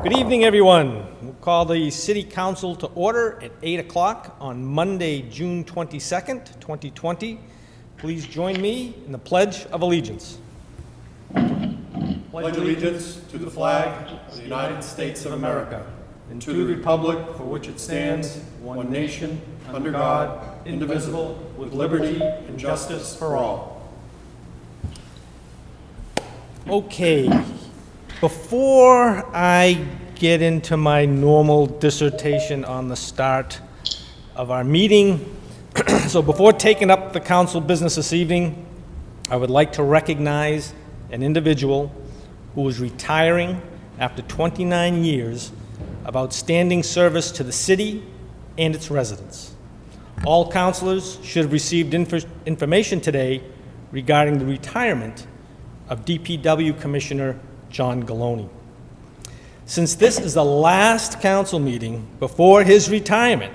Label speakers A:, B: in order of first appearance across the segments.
A: Good evening, everyone. We'll call the City Council to order at 8 o'clock on Monday, June 22nd, 2020. Please join me in the Pledge of Allegiance.
B: Pledge allegiance to the flag of the United States of America and to the republic for which it stands, one nation, under God, indivisible, with liberty and justice for all.
A: Okay, before I get into my normal dissertation on the start of our meeting, so before taking up the council business this evening, I would like to recognize an individual who is retiring after 29 years of outstanding service to the city and its residents. All councilors should have received information today regarding the retirement of DPW Commissioner John Galoni. Since this is the last council meeting before his retirement,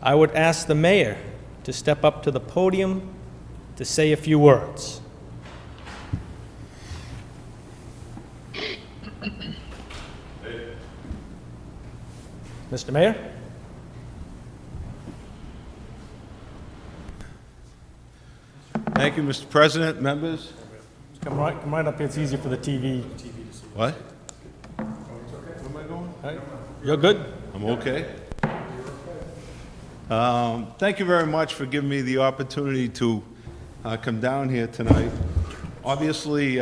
A: I would ask the mayor to step up to the podium to say a few words. Mr. Mayor?
C: Thank you, Mr. President, members.
A: Come right up here. It's easier for the TV.
C: What? Where am I going?
A: Right. You're good?
C: I'm okay. Thank you very much for giving me the opportunity to come down here tonight. Obviously,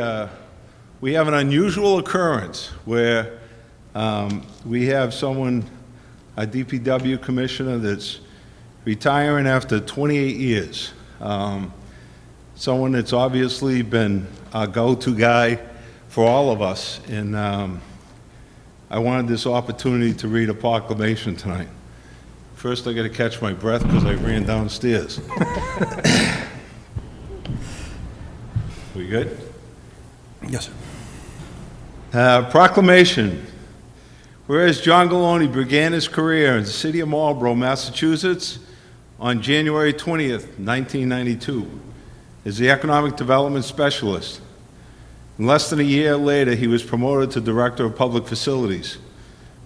C: we have an unusual occurrence where we have someone, a DPW commissioner, that's retiring after 28 years. Someone that's obviously been a go-to guy for all of us, and I wanted this opportunity to read a proclamation tonight. First, I got to catch my breath because I ran downstairs. We good?
A: Yes, sir.
C: Proclamation. Whereas John Galoni began his career in the city of Marlborough, Massachusetts on January 20th, 1992, as the Economic Development Specialist. And less than a year later, he was promoted to Director of Public Facilities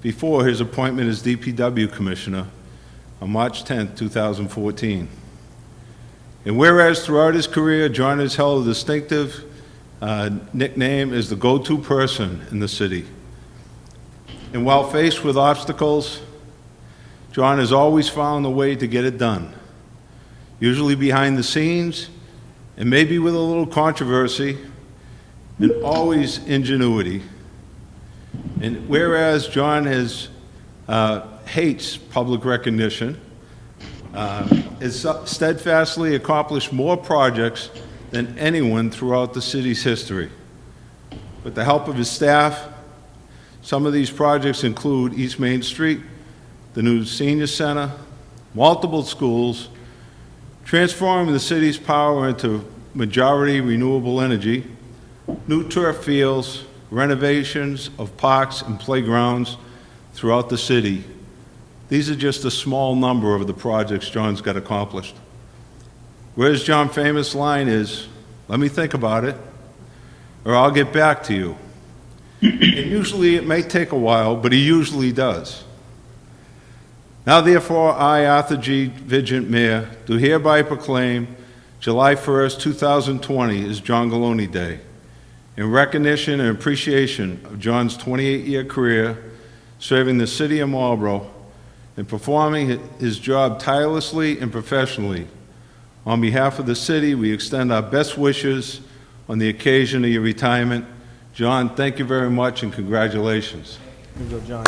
C: before his appointment as DPW Commissioner on March 10th, 2014. And whereas throughout his career, John has held a distinctive nickname as the go-to person in the city. And while faced with obstacles, John has always found a way to get it done, usually behind the scenes, and maybe with a little controversy, and always ingenuity. And whereas John hates public recognition, has steadfastly accomplished more projects than anyone throughout the city's history. With the help of his staff, some of these projects include East Main Street, the new senior center, multiple schools, transforming the city's power into majority renewable energy, new turf fields, renovations of parks and playgrounds throughout the city. These are just a small number of the projects John's got accomplished. Whereas John's famous line is, "Let me think about it, or I'll get back to you." And usually it may take a while, but he usually does. Now therefore, I, Arthur G. Vigent, Mayor, do hereby proclaim July 1st, 2020 is John Galoni Day, in recognition and appreciation of John's 28-year career serving the city of Marlborough and performing his job tirelessly and professionally. On behalf of the city, we extend our best wishes on the occasion of your retirement. John, thank you very much and congratulations.
A: Here you go, John.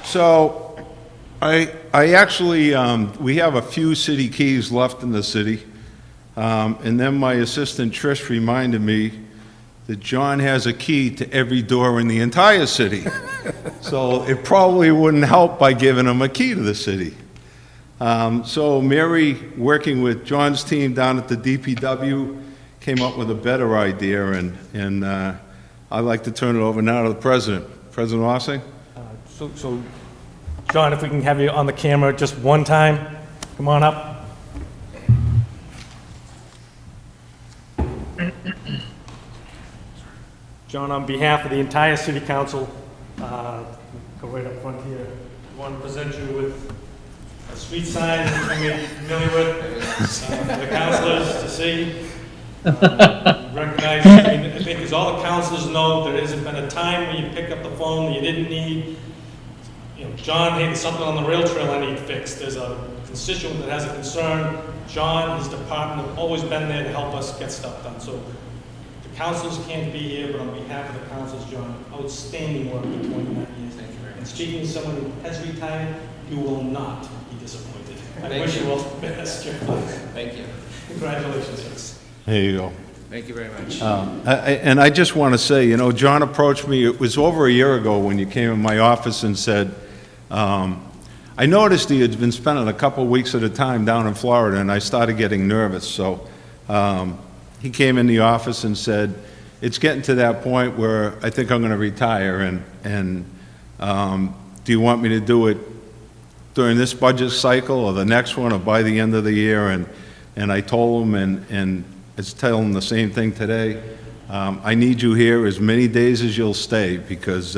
C: So, I actually, we have a few city keys left in the city, and then my assistant Trish reminded me that John has a key to every door in the entire city. So it probably wouldn't help by giving him a key to the city. So Mary, working with John's team down at the DPW, came up with a better idea, and I'd like to turn it over now to the President. President Ossing?
A: So, John, if we can have you on the camera just one time, come on up. John, on behalf of the entire city council, go right up front here. I want to present you with a street sign that you may be familiar with, for the councilors to see. Recognize, I mean, I think as all the councilors know, there hasn't been a time when you pick up the phone that you didn't need. You know, John, hey, there's something on the rail trail I need fixed. There's a constituent that has a concern. John, his department have always been there to help us get stuff done. So the councilors can't be here, but on behalf of the councilors, John, outstanding work for 29 years.
D: Thank you very much.
A: And speaking to someone who has retired, you will not be disappointed. I
D: Thank
A: wish
D: you.
A: you all the best, John.
D: Thank you.
A: Congratulations.
C: There you go.
D: Thank you very much.
C: And I just want to say, you know, John approached me, it was over a year ago when you came in my office and said, I noticed he had been spending a couple weeks at a time down in Florida, and I started getting nervous. So he came in the office and said, it's getting to that point where I think I'm going to retire, and do you want me to do it during this budget cycle or the next one or by the end of the year? And I told him, and I tell him the same thing today. I need you here as many days as you'll stay, because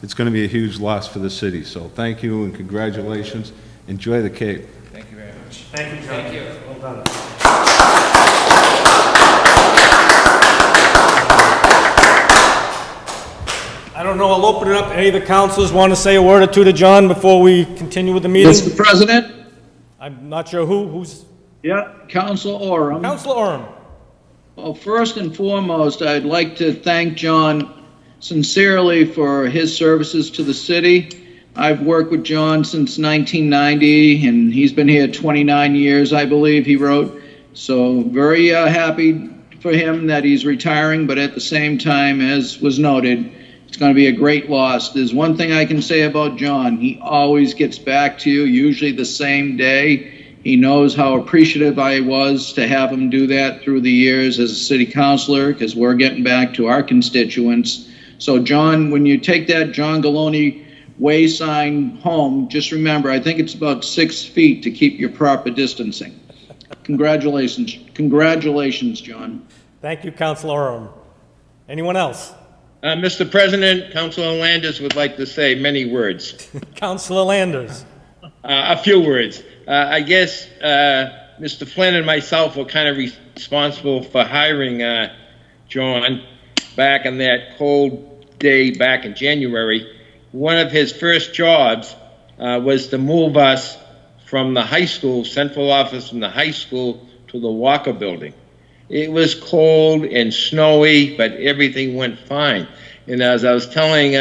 C: it's going to be a huge loss for the city. So thank you and congratulations. Enjoy the Cape.
D: Thank you very much.
A: Thank you, John.
D: Thank you.
A: Well done. I don't know, I'll open it up. Any of the councilors want to say a word or two to John before we continue with the meeting?
E: Mr. President?
A: I'm not sure who's,
E: Yeah, Council Oram.
A: Councilor Orem.
E: Well, first and foremost, I'd like to thank John sincerely for his services to the city. I've worked with John since 1990, and he's been here 29 years, I believe he wrote. So very happy for him that he's retiring, but at the same time, as was noted, it's going to be a great loss. There's one thing I can say about John. He always gets back to you, usually the same day. He knows how appreciative I was to have him do that through the years as a city councilor, because we're getting back to our constituents. So, John, when you take that John Galone Way sign home, just remember, I think it's about 6 feet to keep your proper distancing. Congratulations. Congratulations, John.
A: Thank you, Councilor Orem. Anyone else?
F: Mr. President, Councilor Landis would like to say many words.
A: Councilor Landers.
F: A few words. I guess Mr. Flynn and myself were kind of responsible for hiring John back on that cold day back in January. One of his first jobs was to move us from the high school, central office from the high school to the Walker Building. It was cold and snowy, but everything went fine. And as I was telling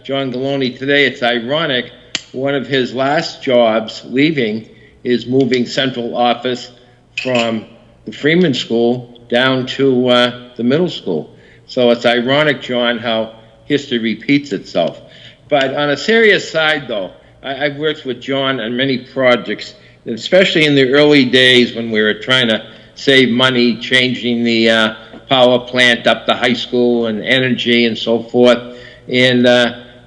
F: John Galone today, it's ironic, one of his last jobs leaving is moving central office from the Freeman School down to the middle school. So it's ironic, John, how history repeats itself. But on a serious side, though, I've worked with John on many projects, especially in the early days when we were trying to save money, changing the power plant up to high school and energy and so forth. And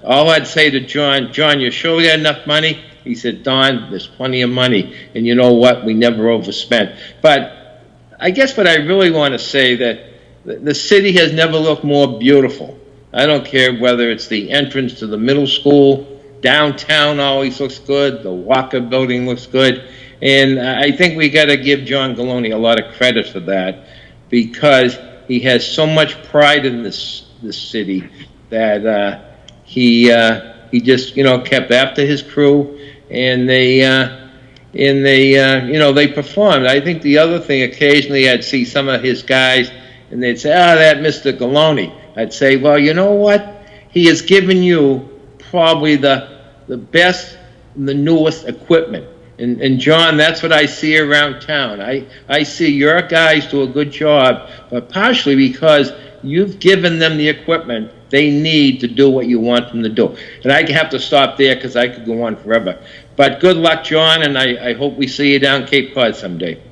F: all I'd say to John, you sure we got enough money? He said, Don, there's plenty of money. And you know what? We never overspent. But I guess what I really want to say that the city has never looked more beautiful. I don't care whether it's the entrance to the middle school, downtown always looks good, the Walker Building looks good. And I think we got to give John Galone a lot of credit for that, because he has so much pride in this city that he just kept after his crew, and they performed. I think the other thing, occasionally I'd see some of his guys and they'd say, that Mr. Galone. I'd say, well, you know what? He has given you probably the best and the newest equipment. And John, that's what I see around town. I see your guys do a good job, but partially because you've given them the equipment they need to do what you want them to do. And I have to stop there because I could go on forever. But good luck, John, and I hope we see you down Cape Cod someday.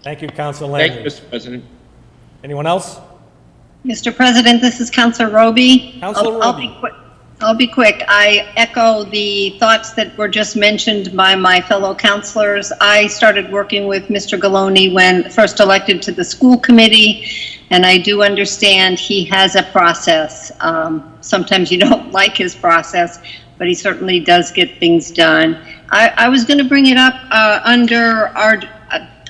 A: Thank you, Councilor
F: Thank you,
A: Landers.
F: Mr. President.
A: Anyone else?
G: Mr. President, this is Councilor Roby.
A: Councilor
G: I'll be
A: Roby.
G: quick. I'll be quick. I echo the thoughts that were just mentioned by my fellow counselors. I started working with Mr. Galoni when first elected to the school committee, and I do understand he has a process. Sometimes you don't like his process, but he certainly does get things done. I was going to bring it up under our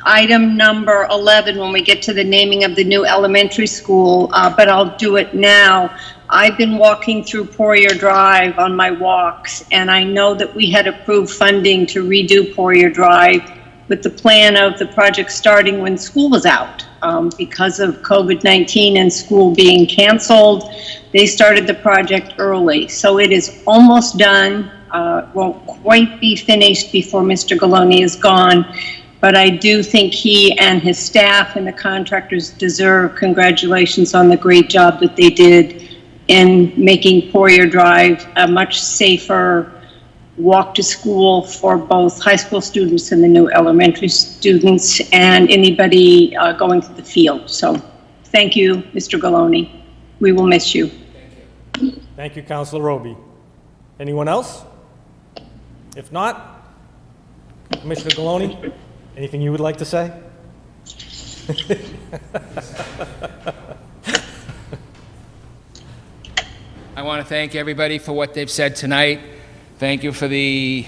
G: item number 11 when we get to the naming of the new elementary school, but I'll do it now. I've been walking through Poirier Drive on my walks, and I know that we had approved funding to redo Poirier Drive with the plan of the project starting when school was out. Because of COVID-19 and school being canceled, they started the project early. So it is almost done. Won't quite be finished before Mr. Galoni is gone, but I do think he and his staff and the contractors deserve congratulations on the great job that they did in making Poirier Drive a much safer walk to school for both high school students and the new elementary students and anybody going to the field. So thank you, Mr. Galoni. We will miss you.
A: Thank you, Councilor Roby. Anyone else? If not, Commissioner Galoni, anything you would like to say?
D: I want to thank everybody for what they've said tonight. Thank you for the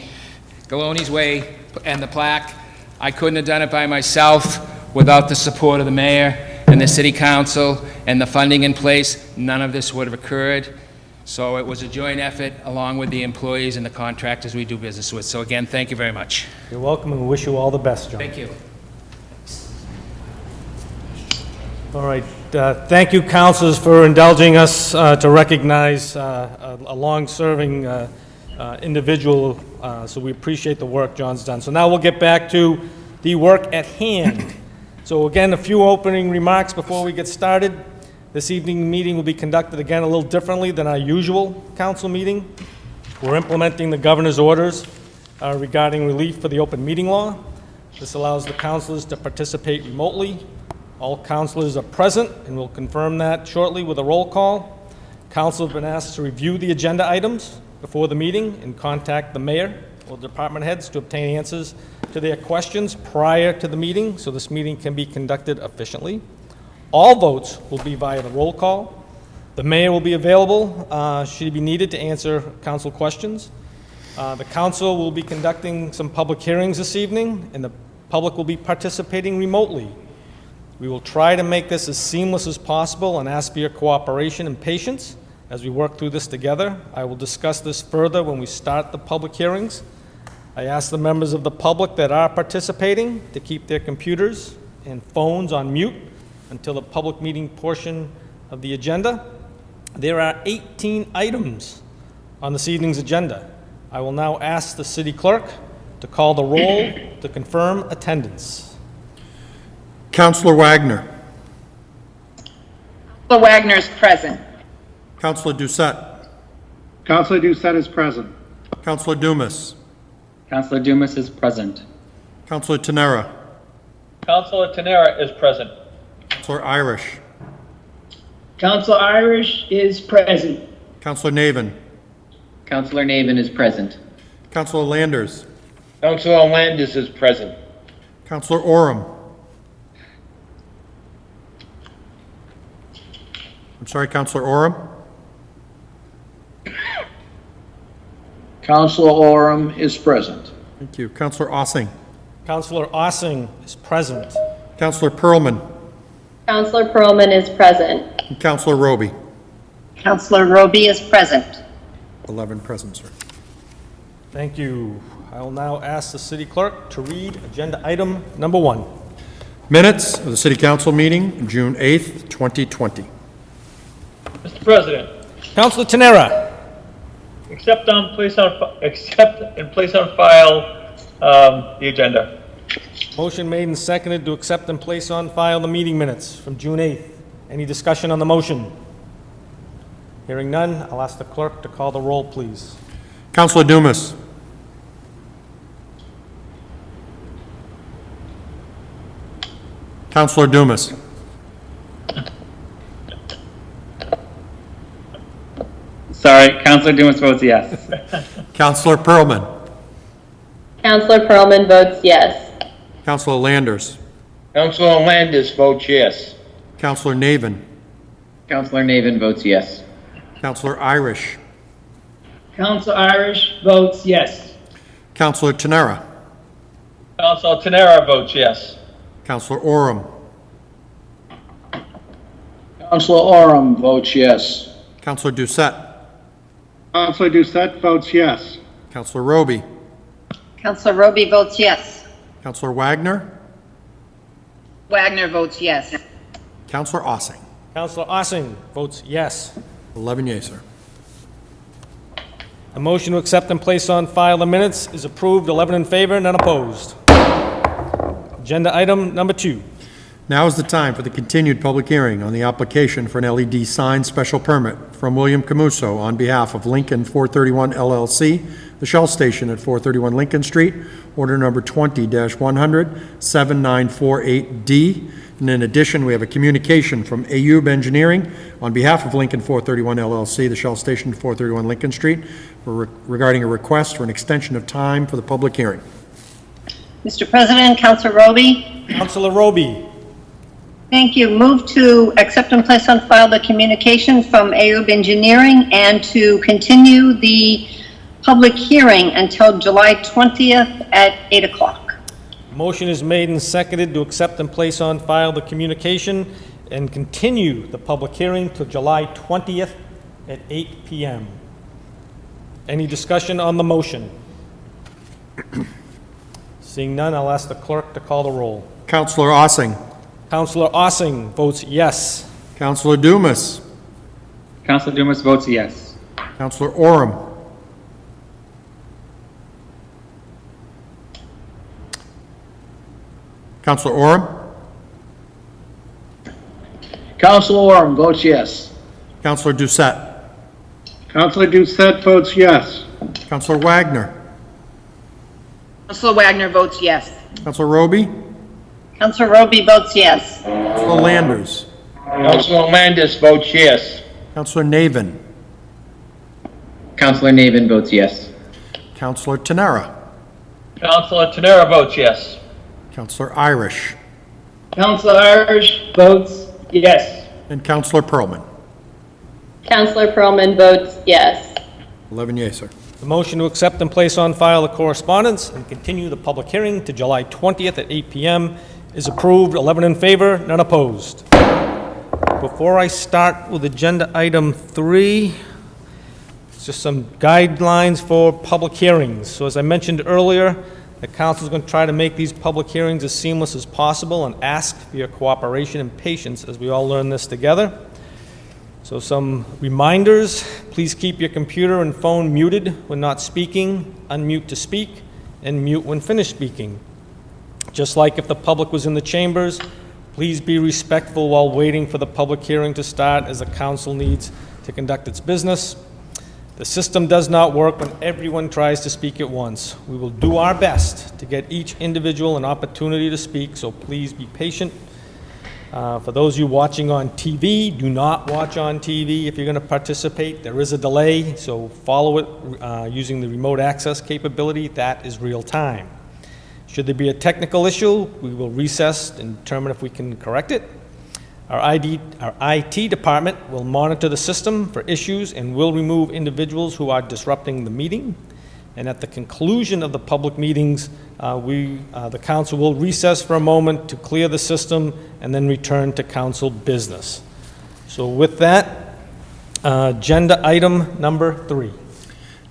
D: Galoni's Way and the plaque. I couldn't have done it by myself without the support of the mayor and the city council and the funding in place. None of this would have occurred. So it was a joint effort along with the employees and the contractors we do business with. So again, thank you very much.
A: You're welcome, and we wish you all the best, John.
D: Thank you.
A: All right. Thank you, councilors, for indulging us to recognize a long-serving individual. So we appreciate the work John's done. So now we'll get back to the work at hand. So again, a few opening remarks before we get started. This evening meeting will be conducted again a little differently than our usual council meeting. We're implementing the governor's orders regarding relief for the open meeting law. This allows the councilors to participate remotely. All councilors are present, and we'll confirm that shortly with a roll call. Council have been asked to review the agenda items before the meeting and contact the mayor or department heads to obtain answers to their questions prior to the meeting, so this meeting can be conducted efficiently. All votes will be via the roll call. The mayor will be available should he be needed to answer council questions. The council will be conducting some public hearings this evening, and the public will be participating remotely. We will try to make this as seamless as possible and ask for your cooperation and patience as we work through this together. I will discuss this further when we start the public hearings. I ask the members of the public that are participating to keep their computers and phones on mute until the public meeting portion of the agenda. There are 18 items on this evening's agenda. I will now ask the city clerk to call the roll to confirm attendance.
B: Councilor Wagner.
H: Councilor Wagner is present.
B: Councilor Doucette.
I: Councilor Doucette is present.
B: Councilor Dumas.
J: Councilor Dumas is present.
B: Councilor Tenera.
K: Councilor Tenera is present.
B: Councilor Irish.
L: Councilor Irish is present.
B: Councilor Navin.
J: Councilor Navin is present.
B: Councilor Landers.
F: Councilor Landis is present.
B: Councilor Oram. I'm sorry, Councilor Oram.
E: Councilor Oram is present.
B: Thank you. Councilor Ossing.
A: Councilor Ossing is present.
B: Councilor Perlman.
M: Councilor Perlman is present.
B: And Councilor Roby.
G: Councilor Roby is present.
B: 11 present, sir.
A: Thank you. I will now ask the city clerk to read agenda item number 1.
B: Minutes of the City Council meeting, June 8th, 2020.
K: Mr. President,
A: Councilor Tenera.
K: accept and place on file the agenda.
A: Motion made and seconded to accept and place on file the meeting minutes from June 8th. Any discussion on the motion? Hearing none, I'll ask the clerk to call the roll, please.
B: Councilor Dumas. Councilor Dumas.
J: Sorry, Counselor Dumas votes yes.
B: Counselor Pearlman.
M: Counselor Pearlman votes yes.
B: Counselor Landers.
F: Counselor Landis votes yes.
B: Counselor Navin.
J: Counselor Navin votes yes.
B: Counselor Irish.
L: Counselor Irish votes yes.
B: Counselor Tenera.
K: Council Tenera votes yes.
B: Counselor Oram.
E: Counselor Oram votes yes.
B: Counselor Doucette.
I: Counselor Doucette votes yes.
B: Counselor Roby.
G: Counselor Roby votes yes.
B: Counselor Wagner.
G: Wagner votes yes.
B: Counselor Ossing.
A: Counselor Ossing votes yes.
B: 11 yeas, sir.
A: The motion to accept and place on file the minutes is approved, 11 in favor, none opposed. Agenda item number 2.
B: Now is the time for the continued public hearing on the application for an LED sign special permit from William Camuso on behalf of Lincoln 431 LLC, the Shell Station at 431 Lincoln Street, order number 20-100-7948D. And in addition, we have a communication from Ayub Engineering on behalf of Lincoln 431 LLC, the Shell Station at 431 Lincoln Street, regarding a request for an extension of time for the public hearing.
G: Mr. President, Counselor Roby.
A: Counselor Roby.
G: Thank you. Move to accept and place on file the communication from Ayub Engineering and to continue the public hearing until July 20th at 8 o'clock.
A: Motion is made and seconded to accept and place on file the communication and continue the public hearing to July 20th at 8 p.m. Any discussion on the motion? Seeing none, I'll ask the clerk to call the roll.
B: Counselor Ossing.
A: Counselor Ossing votes yes.
B: Counselor Dumas.
J: Counselor Dumas votes yes.
B: Counselor Oram. Counselor Oram.
E: Counselor Oram votes yes.
B: Counselor Doucette.
I: Counselor Doucette votes yes.
B: Counselor Wagner.
G: Counselor Wagner votes yes.
B: Counselor Roby.
G: Counselor Roby votes yes.
B: Counselor Landers.
F: Counselor Landis votes yes.
B: Counselor Navin.
J: Counselor Navin votes yes.
B: Counselor Tenera.
K: Council Tenera votes yes.
B: Counselor Irish.
L: Counselor Irish votes yes.
B: And Counselor Pearlman.
M: Counselor Pearlman votes yes.
B: 11 yeas, sir.
A: The motion to accept and place on file the correspondence and continue the public hearing to July 20th at 8 p.m. is approved, 11 in favor, none opposed. Before I start with agenda item 3, it's just some guidelines for public hearings. So as I mentioned earlier, the council is going to try to make these public hearings as seamless as possible and ask for your cooperation and patience as we all learn this together. So some reminders: please keep your computer and phone muted when not speaking, unmute to speak, and mute when finished speaking. Just like if the public was in the chambers, please be respectful while waiting for the public hearing to start, as the council needs to conduct its business. The system does not work when everyone tries to speak at once. We will do our best to get each individual an opportunity to speak, so please be patient. For those of you watching on TV, do not watch on TV if you're going to participate. There is a delay, so follow it using the remote access capability. That is real time. Should there be a technical issue, we will recess and determine if we can correct it. Our IT department will monitor the system for issues and will remove individuals who are disrupting the meeting. And at the conclusion of the public meetings, the council will recess for a moment to clear the system and then return to council business. So with that, agenda item number 3.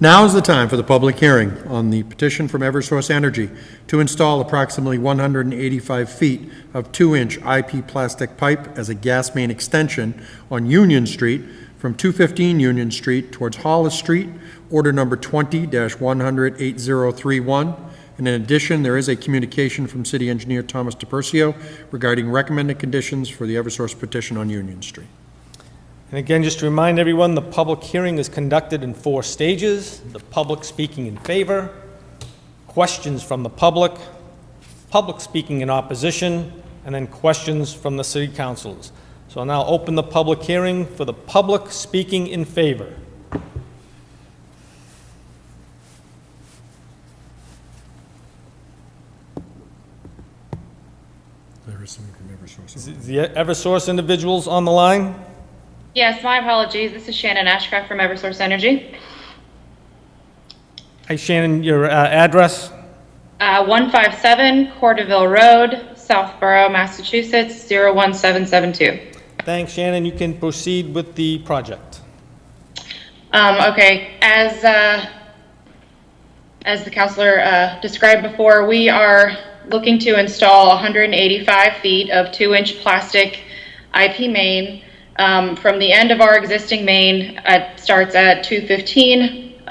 B: Now is the time for the public hearing on the petition from Eversource Energy to install approximately 185 feet of 2-inch IP plastic pipe as a gas main extension on Union Street from 215 Union Street towards Hollis Street, order number 20-100-8031. And in addition, there is a communication from City Engineer Thomas DePercio regarding recommended conditions for the Eversource petition on Union Street.
A: And again, just to remind everyone, the public hearing is conducted in 4 stages: the public speaking in favor, questions from the public speaking in opposition, and then questions from the city councilors. So I'll now open the public hearing for the public speaking in favor. the Eversource individuals on the line?
H: Yes, my apologies. This is Shannon Ashcraft from Eversource Energy.
A: Hi, Shannon, your address?
H: 157 Cordoville Road, Southborough, Massachusetts, 01772.
A: Thanks, Shannon. You can proceed with the project.
H: Okay, as the counselor described before, we are looking to install 185 feet of 2-inch plastic IP main from the end of our existing main. It starts at 215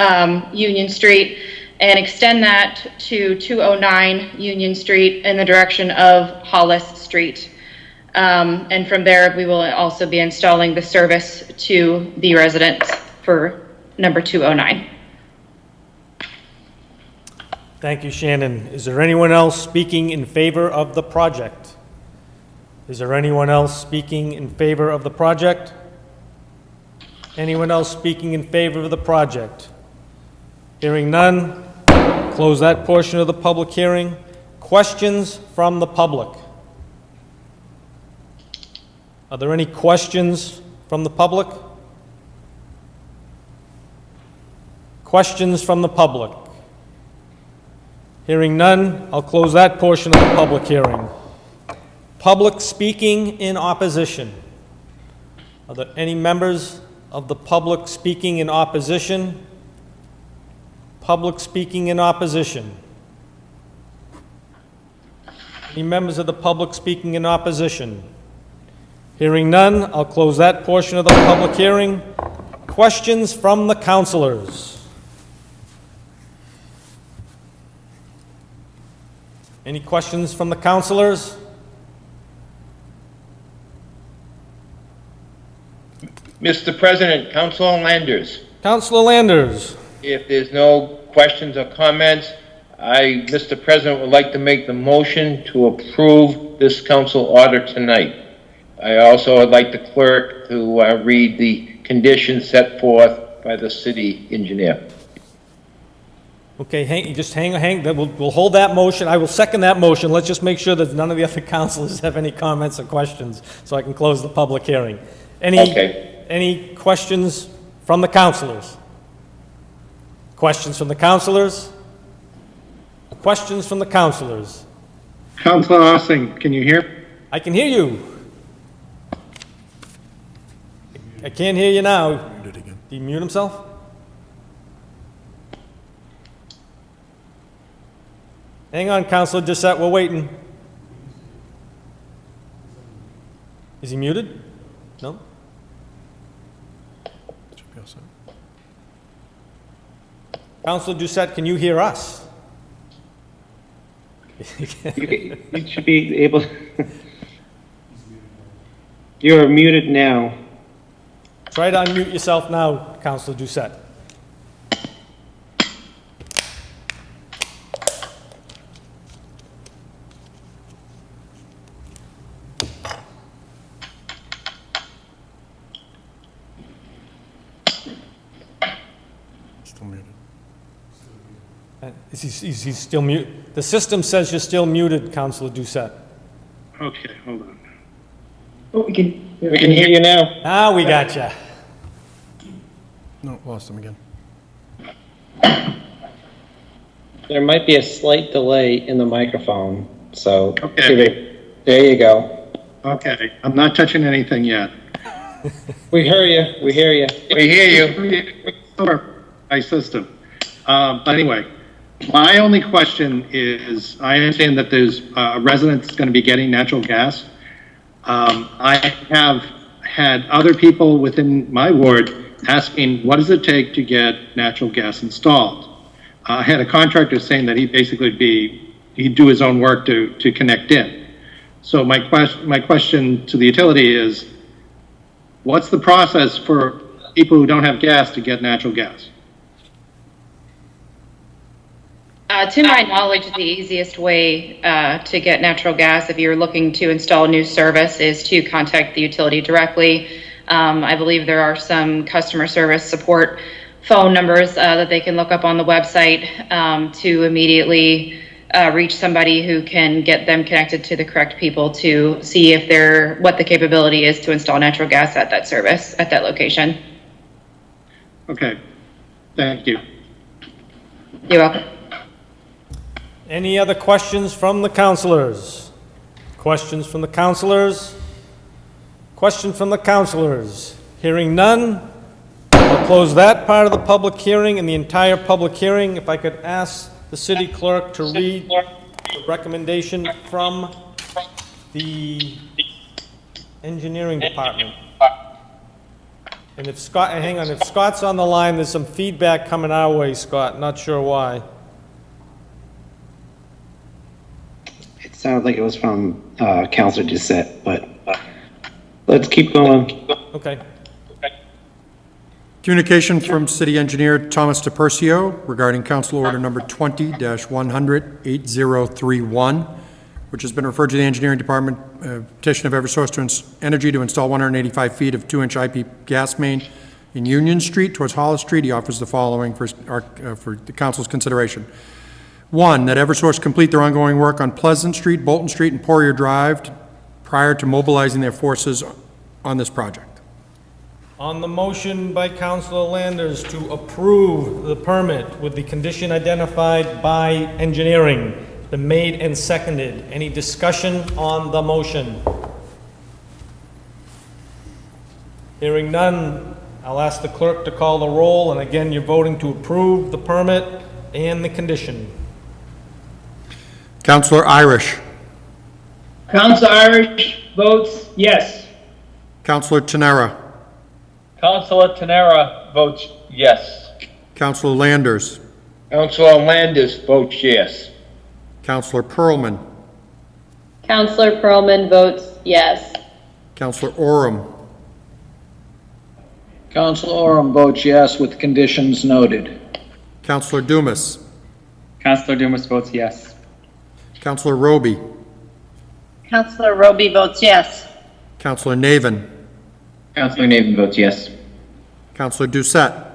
H: Union Street and extend that to 209 Union Street in the direction of Hollis Street. And from there, we will also be installing the service to the residents for number 209.
A: Thank you, Shannon. Is there anyone else speaking in favor of the project? Is there anyone else speaking in favor of the project? Anyone else speaking in favor of the project? Hearing none, close that portion of the public hearing. Questions from the public? Are there any questions from the public? Questions from the public? Hearing none, I'll close that portion of the public hearing. Public speaking in opposition. Are there any members of the public speaking in opposition? Public speaking in opposition. Any members of the public speaking in opposition? Hearing none, I'll close that portion of the public hearing. Questions from the councilors? Any questions from the councilors?
F: Mr. President, Councilor Landers,
A: Councilor Landers.
F: if there's no questions or comments, Mr. President, would like to make the motion to approve this council order tonight. I also would like the clerk to read the conditions set forth by the city engineer.
A: Okay, hang. We'll hold that motion. I will second that motion. Let's just make sure that none of the other councilors have any comments or questions, so I can close the public hearing. Any questions from the councilors? Questions from the councilors? Questions from the councilors?
I: Councilor Ossing, can you hear?
A: I can hear you. I can't hear you now. Did he mute himself? Hang on, Councilor Doucette, we're waiting. Is he muted? No? Councilor Doucette, can you hear us?
N: You should be able. You're muted now.
A: Try to unmute yourself now, Councilor Doucette.
B: Still muted.
A: Is he still muted? The system says you're still muted, Councilor Doucette.
I: Okay, hold on.
N: Oh, we can hear you now.
A: Ah, we got you.
B: No, lost him again.
N: There might be a slight delay in the microphone, so
I: Okay.
N: there you go.
I: Okay, I'm not touching anything yet.
N: We hear you. We hear you.
F: We hear you.
I: My system. But anyway, my only question is, I understand that there's a resident that's going to be getting natural gas. I have had other people within my ward asking, what does it take to get natural gas installed? I had a contractor saying that he'd do his own work to connect in. So my question to the utility is, what's the process for people who don't have gas to get natural gas?
H: To my knowledge, the easiest way to get natural gas if you're looking to install a new service is to contact the utility directly. I believe there are some customer service support phone numbers that they can look up on the website to immediately reach somebody who can get them connected to the correct people to see if what the capability is to install natural gas at that service, at that location.
I: Okay, thank you.
H: You're welcome.
A: Any other questions from the councilors? Questions from the councilors? Questions from the councilors? Hearing none, I'll close that part of the public hearing and the entire public hearing. If I could ask the city clerk to read the recommendation from the engineering department. And if Scott, hang on, if Scott's on the line, there's some feedback coming our way, Scott, not sure why.
N: It sounds like it was from Councilor Doucette, but let's keep going.
A: Okay.
B: Communication from City Engineer Thomas DePercio regarding Council Order Number 20-100-8031, which has been referred to the Engineering Department, petition of Eversource Energy to install 185 feet of 2-inch IP gas main in Union Street towards Hollis Street. He offers the following for the Council's consideration. 1, that Eversource complete their ongoing work on Pleasant Street, Bolton Street, and Poirier Drive prior to mobilizing their forces on this project.
A: On the motion by Councilor Landers to approve the permit with the condition identified by engineering, been made and seconded. Any discussion on the motion? Hearing none, I'll ask the clerk to call the roll, and again, you're voting to approve the permit and the condition.
B: Councilor Irish.
L: Councilor Irish votes yes.
B: Councilor Tenera.
K: Councilor Tenera votes yes.
B: Councilor Landers.
F: Councilor Landis votes yes.
B: Councilor Pearlman.
M: Councilor Pearlman votes yes.
B: Councilor Oram.
E: Councilor Oram votes yes with conditions noted.
B: Councilor Dumas.
J: Councilor Dumas votes yes.
B: Councilor Roby.
G: Councilor Roby votes yes.
B: Councilor Navin.
J: Councilor Navin votes yes.
B: Councilor Doucette.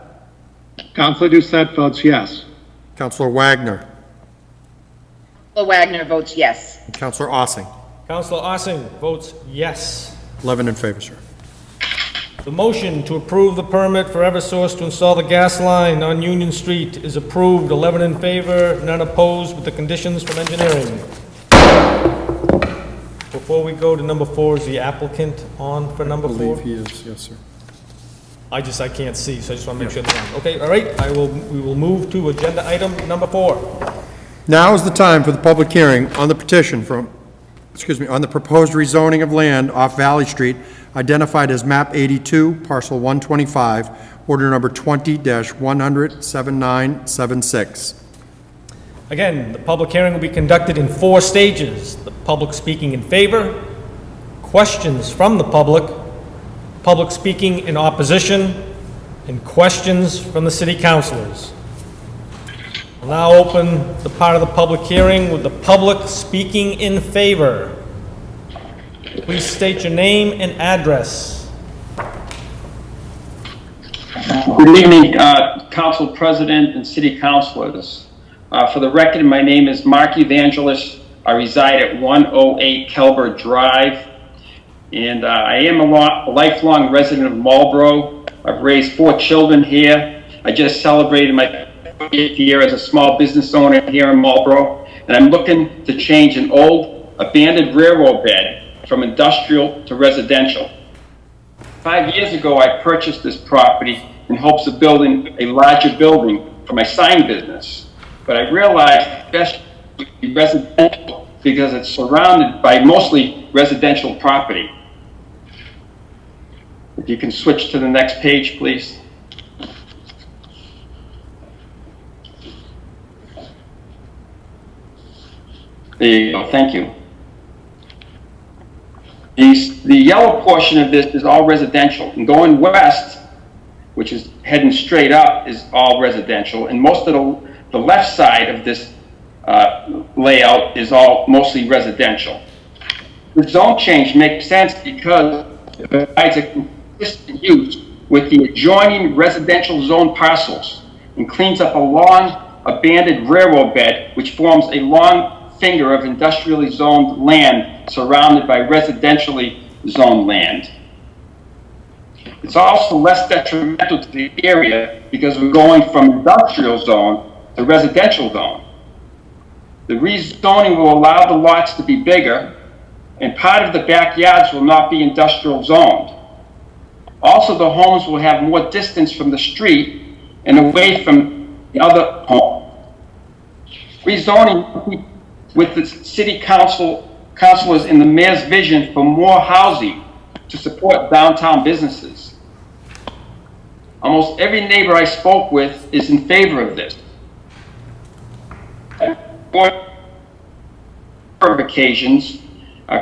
I: Councilor Doucette votes yes.
B: Councilor Wagner.
O: Councilor Wagner votes yes.
B: And Councilor Ossing.
A: Councilor Ossing votes yes.
B: 11 in favor, sir.
A: The motion to approve the permit for Eversource to install the gas line on Union Street is approved, 11 in favor, none opposed, with the conditions from engineering. Before we go to number 4, is the applicant on for number 4?
B: I believe he is, yes, sir.
A: I can't see, so I just want to make sure they're on. Okay, all right, we will move to agenda item number 4.
B: Now is the time for the public hearing on the petition on the proposed rezoning of land off Valley Street, identified as map 82, parcel 125, order number 20-100-7976.
A: Again, the public hearing will be conducted in 4 stages. The public speaking in favor, questions from the public speaking in opposition, and questions from the city councilors. I'll now open the part of the public hearing with the public speaking in favor. Please state your name and address.
P: Good evening, Council President and City Councilors. For the record, my name is Mark Evangelist. I reside at 108 Kelber Drive, and I am a lifelong resident of Marlborough. I've raised 4 children here. I just celebrated my 8th year as a small business owner here in Marlborough, and I'm looking to change an old abandoned railroad bed from industrial to residential. 5 years ago, I purchased this property in hopes of building a larger building for my sign business. But I realized it's best to be residential because it's surrounded by mostly residential property. If you can switch to the next page, please. There you go, thank you. The yellow portion of this is all residential, and going west, which is heading straight up, is all residential, and most of the left side of this layout is all mostly residential. The zone change makes sense because it provides a consistent use with the adjoining residential zone parcels and cleans up a long abandoned railroad bed, which forms a long finger of industrially zoned land surrounded by residentially zoned land. It's also less detrimental to the area because we're going from industrial zone to residential zone. The rezoning will allow the lots to be bigger, and part of the backyards will not be industrial zoned. Also, the homes will have more distance from the street and away from the other home. Rezoning with the city councilors in the mayor's vision for more housing to support downtown businesses. Almost every neighbor I spoke with is in favor of this. On occasions,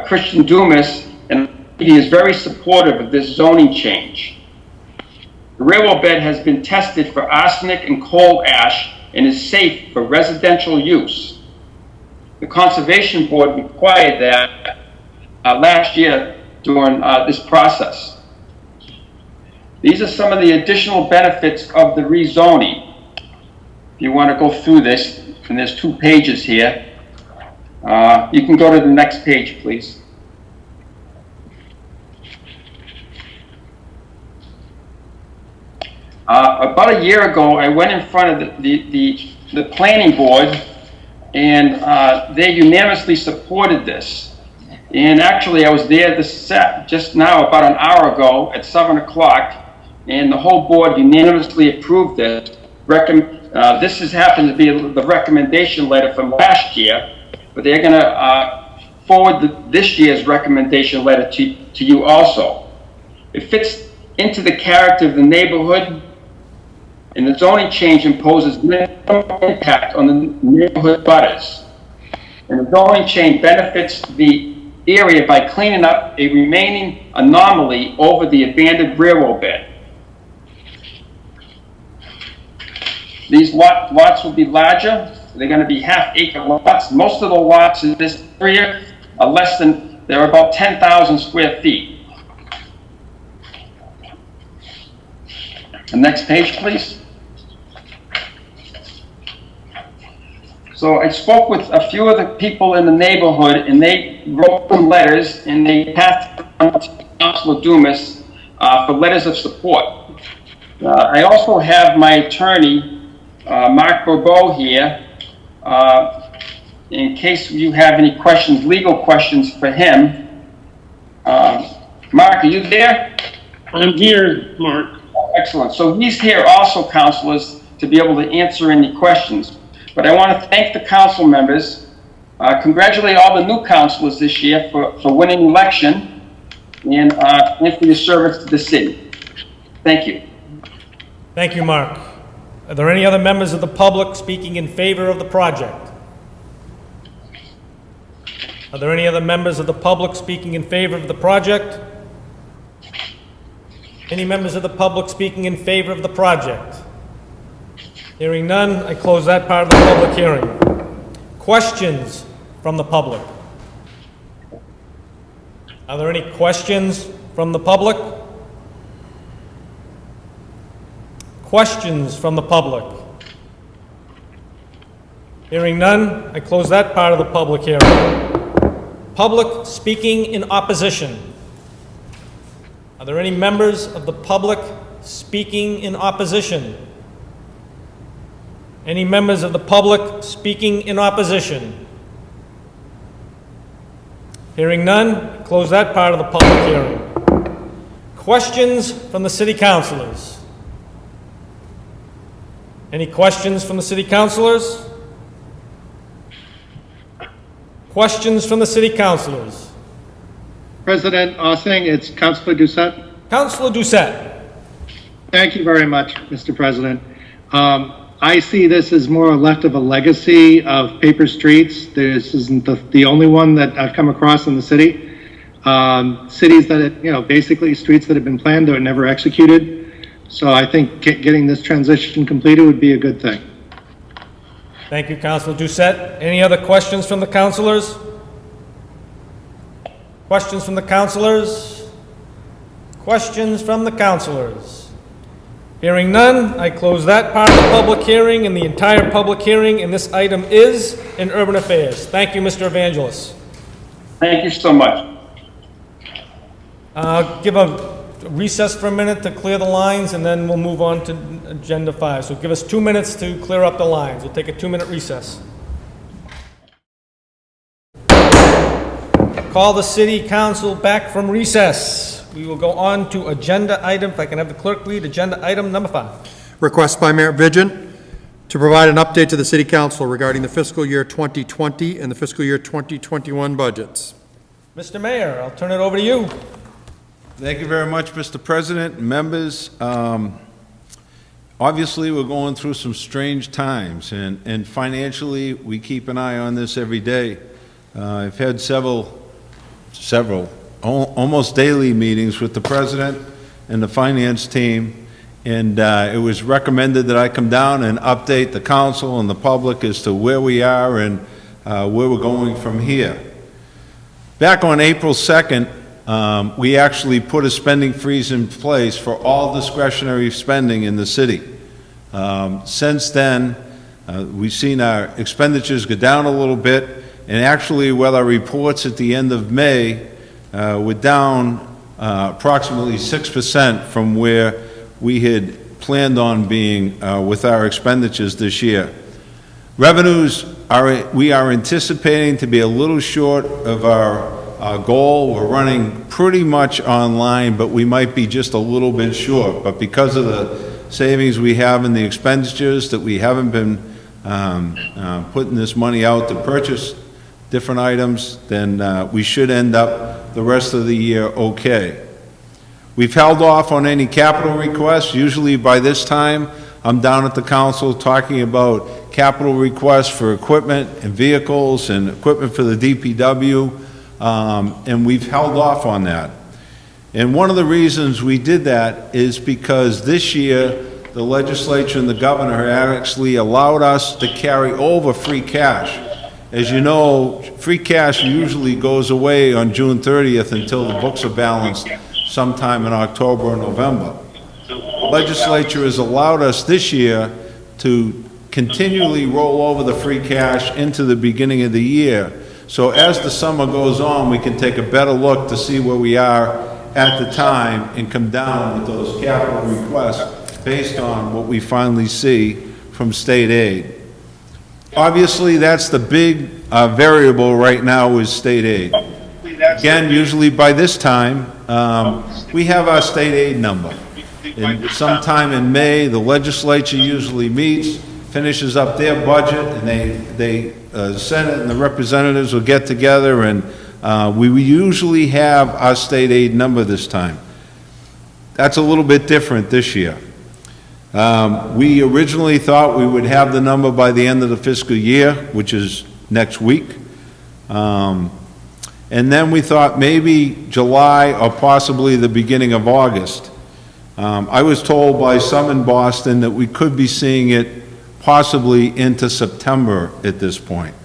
P: Christian Dumas and he is very supportive of this zoning change. The railroad bed has been tested for arsenic and coal ash and is safe for residential use. The Conservation Board required that last year during this process. These are some of the additional benefits of the rezoning. If you want to go through this, and there's 2 pages here, you can go to the next page, please. About a year ago, I went in front of the planning board, and they unanimously supported this. And actually, I was there just now, about an hour ago, at 7 o'clock, and the whole board unanimously approved it. This has happened to be the recommendation letter from last year, but they're going to forward this year's recommendation letter to you also. It fits into the character of the neighborhood, and the zoning change imposes minimal impact on the neighborhood butters. And the zoning change benefits the area by cleaning up a remaining anomaly over the abandoned railroad bed. These lots will be larger. They're going to be half-acre lots. Most of the lots in this area are they're about 10,000 square feet. The next page, please. So I spoke with a few of the people in the neighborhood, and they wrote some letters, and they passed them to Councilor Dumas for letters of support. I also have my attorney, Marlborough here, in case you have any questions, legal questions for him. Mark, are you there?
Q: I'm here, Mark.
P: Excellent. So he's here also, councilors, to be able to answer any questions. But I want to thank the council members, congratulate all the new councilors this year for winning election, and for your service to the city. Thank you.
A: Thank you, Mark. Are there any other members of the public speaking in favor of the project? Are there any other members of the public speaking in favor of the project? Any members of the public speaking in favor of the project? Hearing none, I close that part of the public hearing. Questions from the public? Are there any questions from the public? Questions from the public? Hearing none, I close that part of the public hearing. Public speaking in opposition. Are there any members of the public speaking in opposition? Any members of the public speaking in opposition? Hearing none, close that part of the public hearing. Questions from the city councilors? Any questions from the city councilors? Questions from the city councilors?
I: President Ossing, it's Councilor Doucette.
A: Councilor Doucette.
I: Thank you very much, Mr. President. I see this as more or less of a legacy of paper streets. This isn't the only one that I've come across in the city. Cities that, basically streets that have been planned that are never executed. So I think getting this transition completed would be a good thing.
A: Thank you, Councilor Doucette. Any other questions from the councilors? Questions from the councilors? Questions from the councilors? Hearing none, I close that part of the public hearing and the entire public hearing, and this item is in Urban Affairs. Thank you, Mr. Evangelos.
P: Thank you so much.
A: Give a recess for a minute to clear the lines, and then we'll move on to Agenda 5. So give us 2 minutes to clear up the lines. We'll take a 2-minute recess. Call the City Council back from recess. We will go on to agenda item, if I can have the clerk read, agenda item number 5.
B: Request by Mayor Vigil to provide an update to the City Council regarding the fiscal year 2020 and the fiscal year 2021 budgets.
A: Mr. Mayor, I'll turn it over to you.
C: Thank you very much, Mr. President, members. Obviously, we're going through some strange times, and financially, we keep an eye on this every day. I've had several almost daily meetings with the president and the finance team, and it was recommended that I come down and update the council and the public as to where we are and where we're going from here. Back on April 2nd, we actually put a spending freeze in place for all discretionary spending in the city. Since then, we've seen our expenditures go down a little bit, and actually with our reports at the end of May, we're down approximately 6% from where we had planned on being with our expenditures this year. Revenues, we are anticipating to be a little short of our goal. We're running pretty much online, but we might be just a little bit short. But because of the savings we have in the expenditures, that we haven't been putting this money out to purchase different items, then we should end up the rest of the year okay. We've held off on any capital requests. Usually by this time, I'm down at the council talking about capital requests for equipment and vehicles and equipment for the DPW, and we've held off on that. And one of the reasons we did that is because this year, the legislature and the governor actually allowed us to carry over free cash. As you know, free cash usually goes away on June 30th until the books are balanced sometime in October or November. The legislature has allowed us this year to continually roll over the free cash into the beginning of the year. So as the summer goes on, we can take a better look to see where we are at the time and come down with those capital requests based on what we finally see from state aid. Obviously, that's the big variable right now is state aid. Again, usually by this time, we have our state aid number. And sometime in May, the legislature usually meets, finishes up their budget, and the Senate and the representatives will get together, and we usually have our state aid number this time. That's a little bit different this year. We originally thought we would have the number by the end of the fiscal year, which is next week. And then we thought maybe July or possibly the beginning of August. I was told by some in Boston that we could be seeing it possibly into September at this point.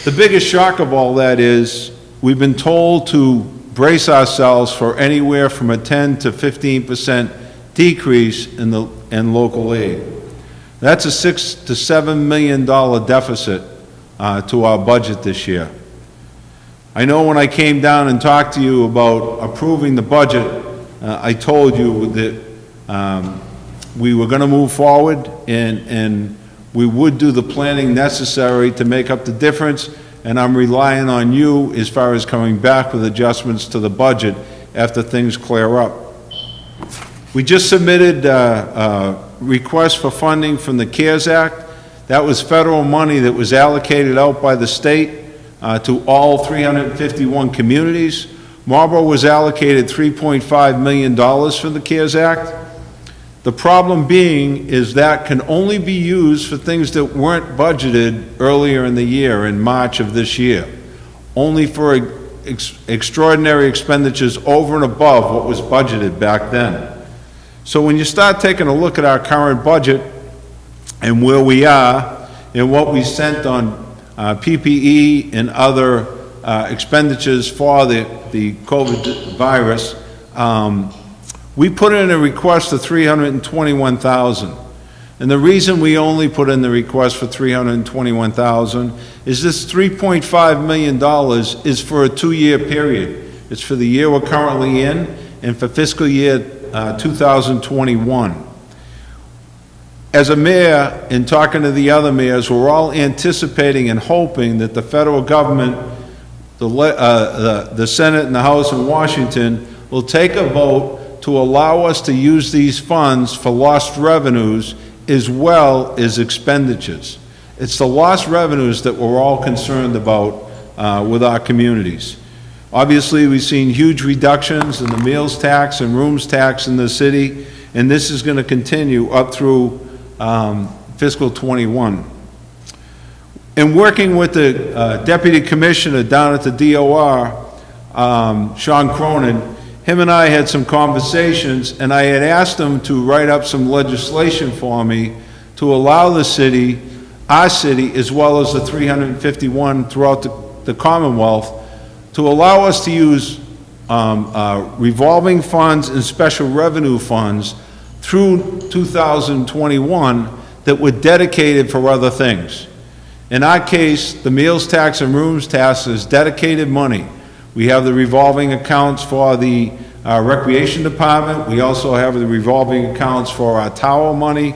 C: The biggest shock of all that is we've been told to brace ourselves for anywhere from a 10 to 15% decrease in local aid. That's a $6 to $7 million deficit to our budget this year. I know when I came down and talked to you about approving the budget, I told you that we were going to move forward and we would do the planning necessary to make up the difference, and I'm relying on you as far as coming back with adjustments to the budget after things clear up. We just submitted a request for funding from the CARES Act. That was federal money that was allocated out by the state to all 351 communities. Marlborough was allocated $3.5 million for the CARES Act. The problem being is that can only be used for things that weren't budgeted earlier in the year, in March of this year. Only for extraordinary expenditures over and above what was budgeted back then. So when you start taking a look at our current budget and where we are and what we sent on PPE and other expenditures for the COVID virus, We put in a request of $321,000. And the reason we only put in the request for $321,000 is this $3.5 million is for a 2-year period. It's for the year we're currently in and for fiscal year 2021. As a mayor, in talking to the other mayors, we're all anticipating and hoping that the federal government, the Senate and the House in Washington, will take a vote to allow us to use these funds for lost revenues as well as expenditures. It's the lost revenues that we're all concerned about with our communities. Obviously, we've seen huge reductions in the meals tax and rooms tax in the city, and this is going to continue up through fiscal 21. In working with the Deputy Commissioner down at the DOR, Sean Cronin, him and I had some conversations, and I had asked him to write up some legislation for me to allow the city, our city, as well as the 351 throughout the Commonwealth, to allow us to use revolving funds and special revenue funds through 2021 that were dedicated for other things. In our case, the meals tax and rooms tax is dedicated money. We have the revolving accounts for the recreation department. We also have the revolving accounts for our tower money.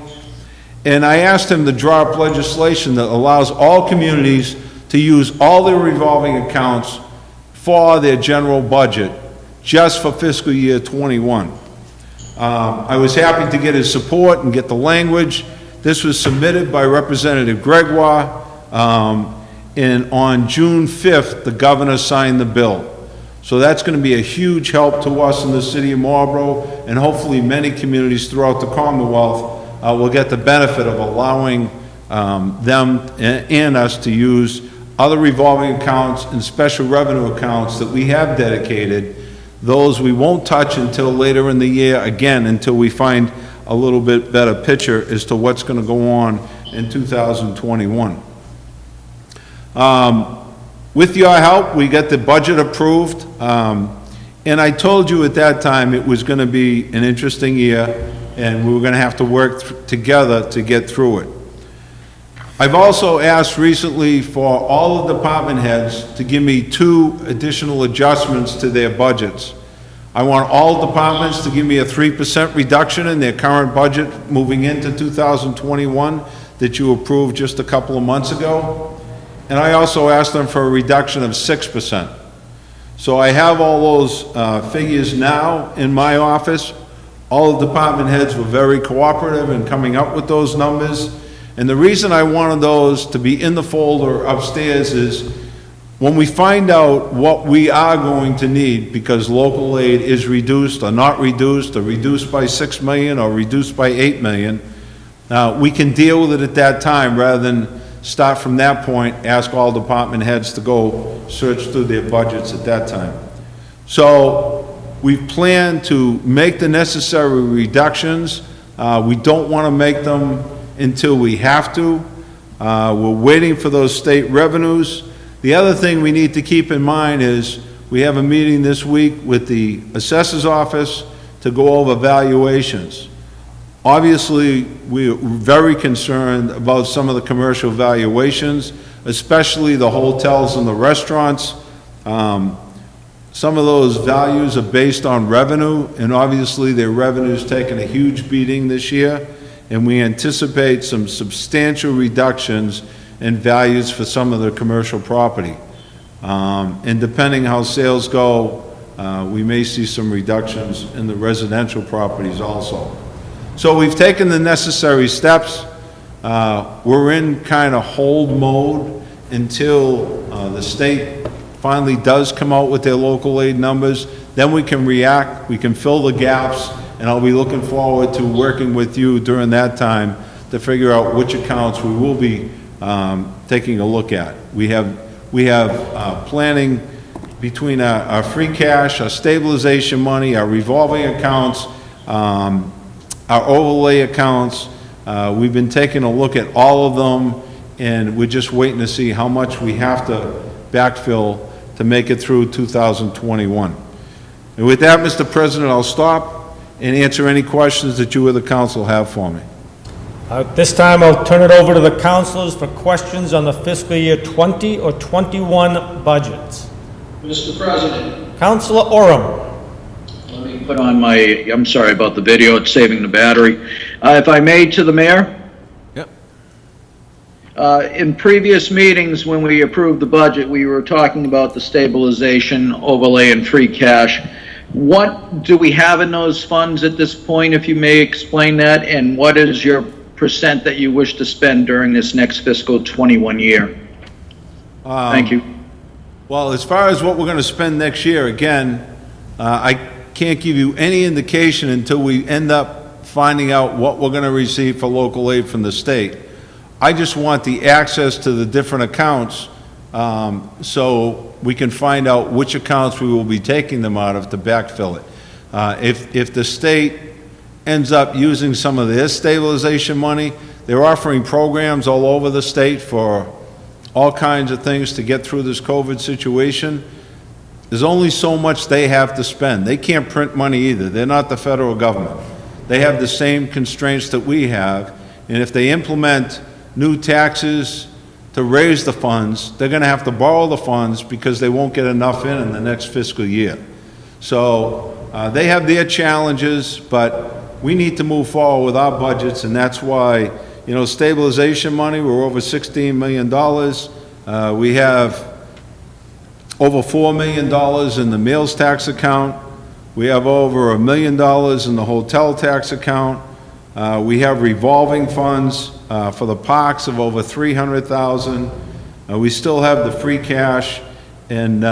C: And I asked him to draw up legislation that allows all communities to use all their revolving accounts for their general budget just for fiscal year 21. I was happy to get his support and get the language. This was submitted by Representative Gregoire. And on June 5th, the governor signed the bill. So that's going to be a huge help to us in the city of Marlborough, and hopefully many communities throughout the Commonwealth will get the benefit of allowing them and us to use other revolving accounts and special revenue accounts that we have dedicated. Those we won't touch until later in the year, again, until we find a little bit better picture as to what's going to go on in 2021. With your help, we got the budget approved, and I told you at that time it was going to be an interesting year, and we were going to have to work together to get through it. I've also asked recently for all the department heads to give me 2 additional adjustments to their budgets. I want all departments to give me a 3% reduction in their current budget moving into 2021 that you approved just a couple of months ago. And I also asked them for a reduction of 6%. So I have all those figures now in my office. All the department heads were very cooperative in coming up with those numbers. And the reason I wanted those to be in the folder upstairs is when we find out what we are going to need, because local aid is reduced or not reduced, or reduced by 6 million or reduced by 8 million, we can deal with it at that time rather than start from that point, ask all department heads to go search through their budgets at that time. So we've planned to make the necessary reductions. We don't want to make them until we have to. We're waiting for those state revenues. The other thing we need to keep in mind is we have a meeting this week with the assessor's office to go over valuations. Obviously, we're very concerned about some of the commercial valuations, especially the hotels and the restaurants. Some of those values are based on revenue, and obviously their revenue's taken a huge beating this year, and we anticipate some substantial reductions in values for some of the commercial property. And depending how sales go, we may see some reductions in the residential properties also. So we've taken the necessary steps. We're in kind of hold mode until the state finally does come out with their local aid numbers. Then we can react, we can fill the gaps, and I'll be looking forward to working with you during that time to figure out which accounts we will be taking a look at. We have planning between our free cash, our stabilization money, our revolving accounts, our overlay accounts. We've been taking a look at all of them, and we're just waiting to see how much we have to backfill to make it through 2021. And with that, Mr. President, I'll stop, and answer any questions that you or the council have for me.
A: At this time, I'll turn it over to the councilors for questions on the fiscal year 20 or 21 budgets.
E: Mr. President.
A: Councilor Oram.
E: Let me put on my, I'm sorry about the video, it's saving the battery. If I may, to the mayor?
C: Yep.
E: In previous meetings, when we approved the budget, we were talking about the stabilization overlay and free cash. What do we have in those funds at this point, if you may explain that? And what is your percent that you wish to spend during this next fiscal 21 year? Thank you.
C: Well, as far as what we're going to spend next year, again, I can't give you any indication until we end up finding out what we're going to receive for local aid from the state. I just want the access to the different accounts so we can find out which accounts we will be taking them out of to backfill it. If the state ends up using some of their stabilization money, they're offering programs all over the state for all kinds of things to get through this COVID situation. There's only so much they have to spend. They can't print money either. They're not the federal government. They have the same constraints that we have, and if they implement new taxes to raise the funds, they're going to have to borrow the funds because they won't get enough in the next fiscal year. So they have their challenges, but we need to move forward with our budgets, and that's why, you know, stabilization money, we're over $16 million. We have over $4 million in the meals tax account. We have over $1 million in the hotel tax account. We have revolving funds for the parks of over $300,000. We still have the free cash, and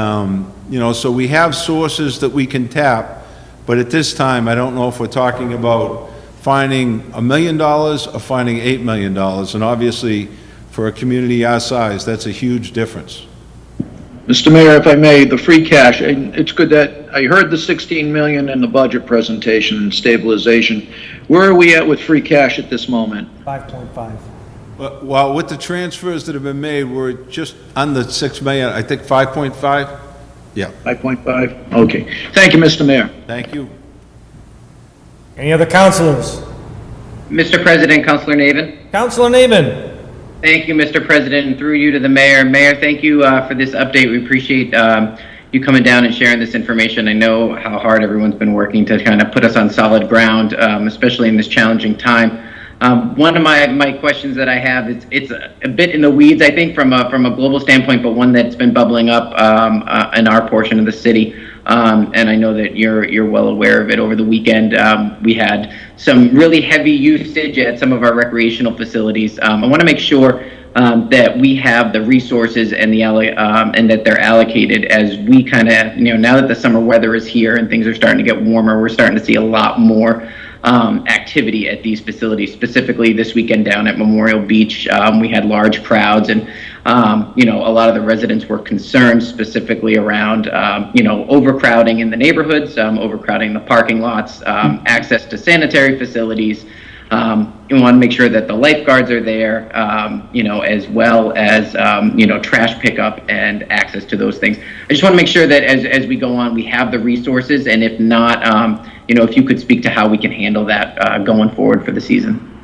C: you know, so we have sources that we can tap. But at this time, I don't know if we're talking about finding $1 million or finding $8 million, and obviously, for a community our size, that's a huge difference.
E: Mr. Mayor, if I may, the free cash, and it's good that I heard the 16 million in the budget presentation and stabilization. Where are we at with free cash at this moment?
A: 5.5.
C: Well, with the transfers that have been made, we're just under 6 million, I think 5.5? Yeah.
E: 5.5? Okay. Thank you, Mr. Mayor.
C: Thank you.
A: Any other councilors?
J: Mr. President, Councilor Navin.
A: Councilor Navin.
J: Thank you, Mr. President, and through you to the mayor. Mayor, thank you for this update. We appreciate you coming down and sharing this information. I know how hard everyone's been working to kind of put us on solid ground, especially in this challenging time. One of my questions that I have is, it's a bit in the weeds, I think, from a global standpoint, but one that's been bubbling up in our portion of the city. And I know that you're well aware of it. Over the weekend, we had some really heavy usage at some of our recreational facilities. I want to make sure that we have the resources and and that they're allocated as we kind of, you know, now that the summer weather is here and things are starting to get warmer, we're starting to see a lot more activity at these facilities. Specifically this weekend down at Memorial Beach, we had large crowds, and you know, a lot of the residents were concerned specifically around you know, overcrowding in the neighborhoods, overcrowding in the parking lots, access to sanitary facilities. You want to make sure that the lifeguards are there, you know, as well as you know, trash pickup and access to those things. I just want to make sure that as we go on, we have the resources, and if not, you know, if you could speak to how we can handle that going forward for the season.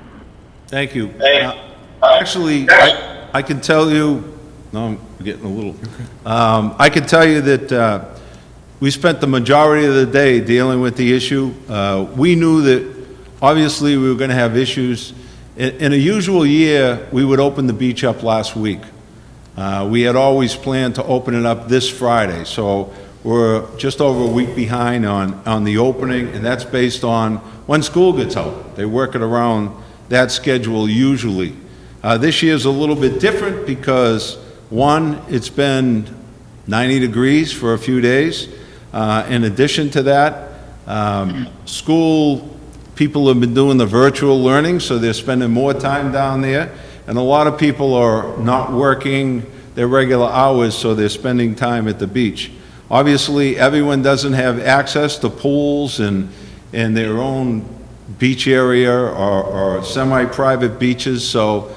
C: Thank you. Actually, I can tell you, no, I'm getting a little, I can tell you that we spent the majority of the day dealing with the issue. We knew that obviously we were going to have issues. In a usual year, we would open the beach up last week. We had always planned to open it up this Friday, so we're just over a week behind on the opening, and that's based on when school gets out. They work it around that schedule usually. This year's a little bit different because, one, it's been 90 degrees for a few days. In addition to that, school people have been doing the virtual learning, so they're spending more time down there, and a lot of people are not working their regular hours, so they're spending time at the beach. Obviously, everyone doesn't have access to pools and their own beach area or semi-private beaches, so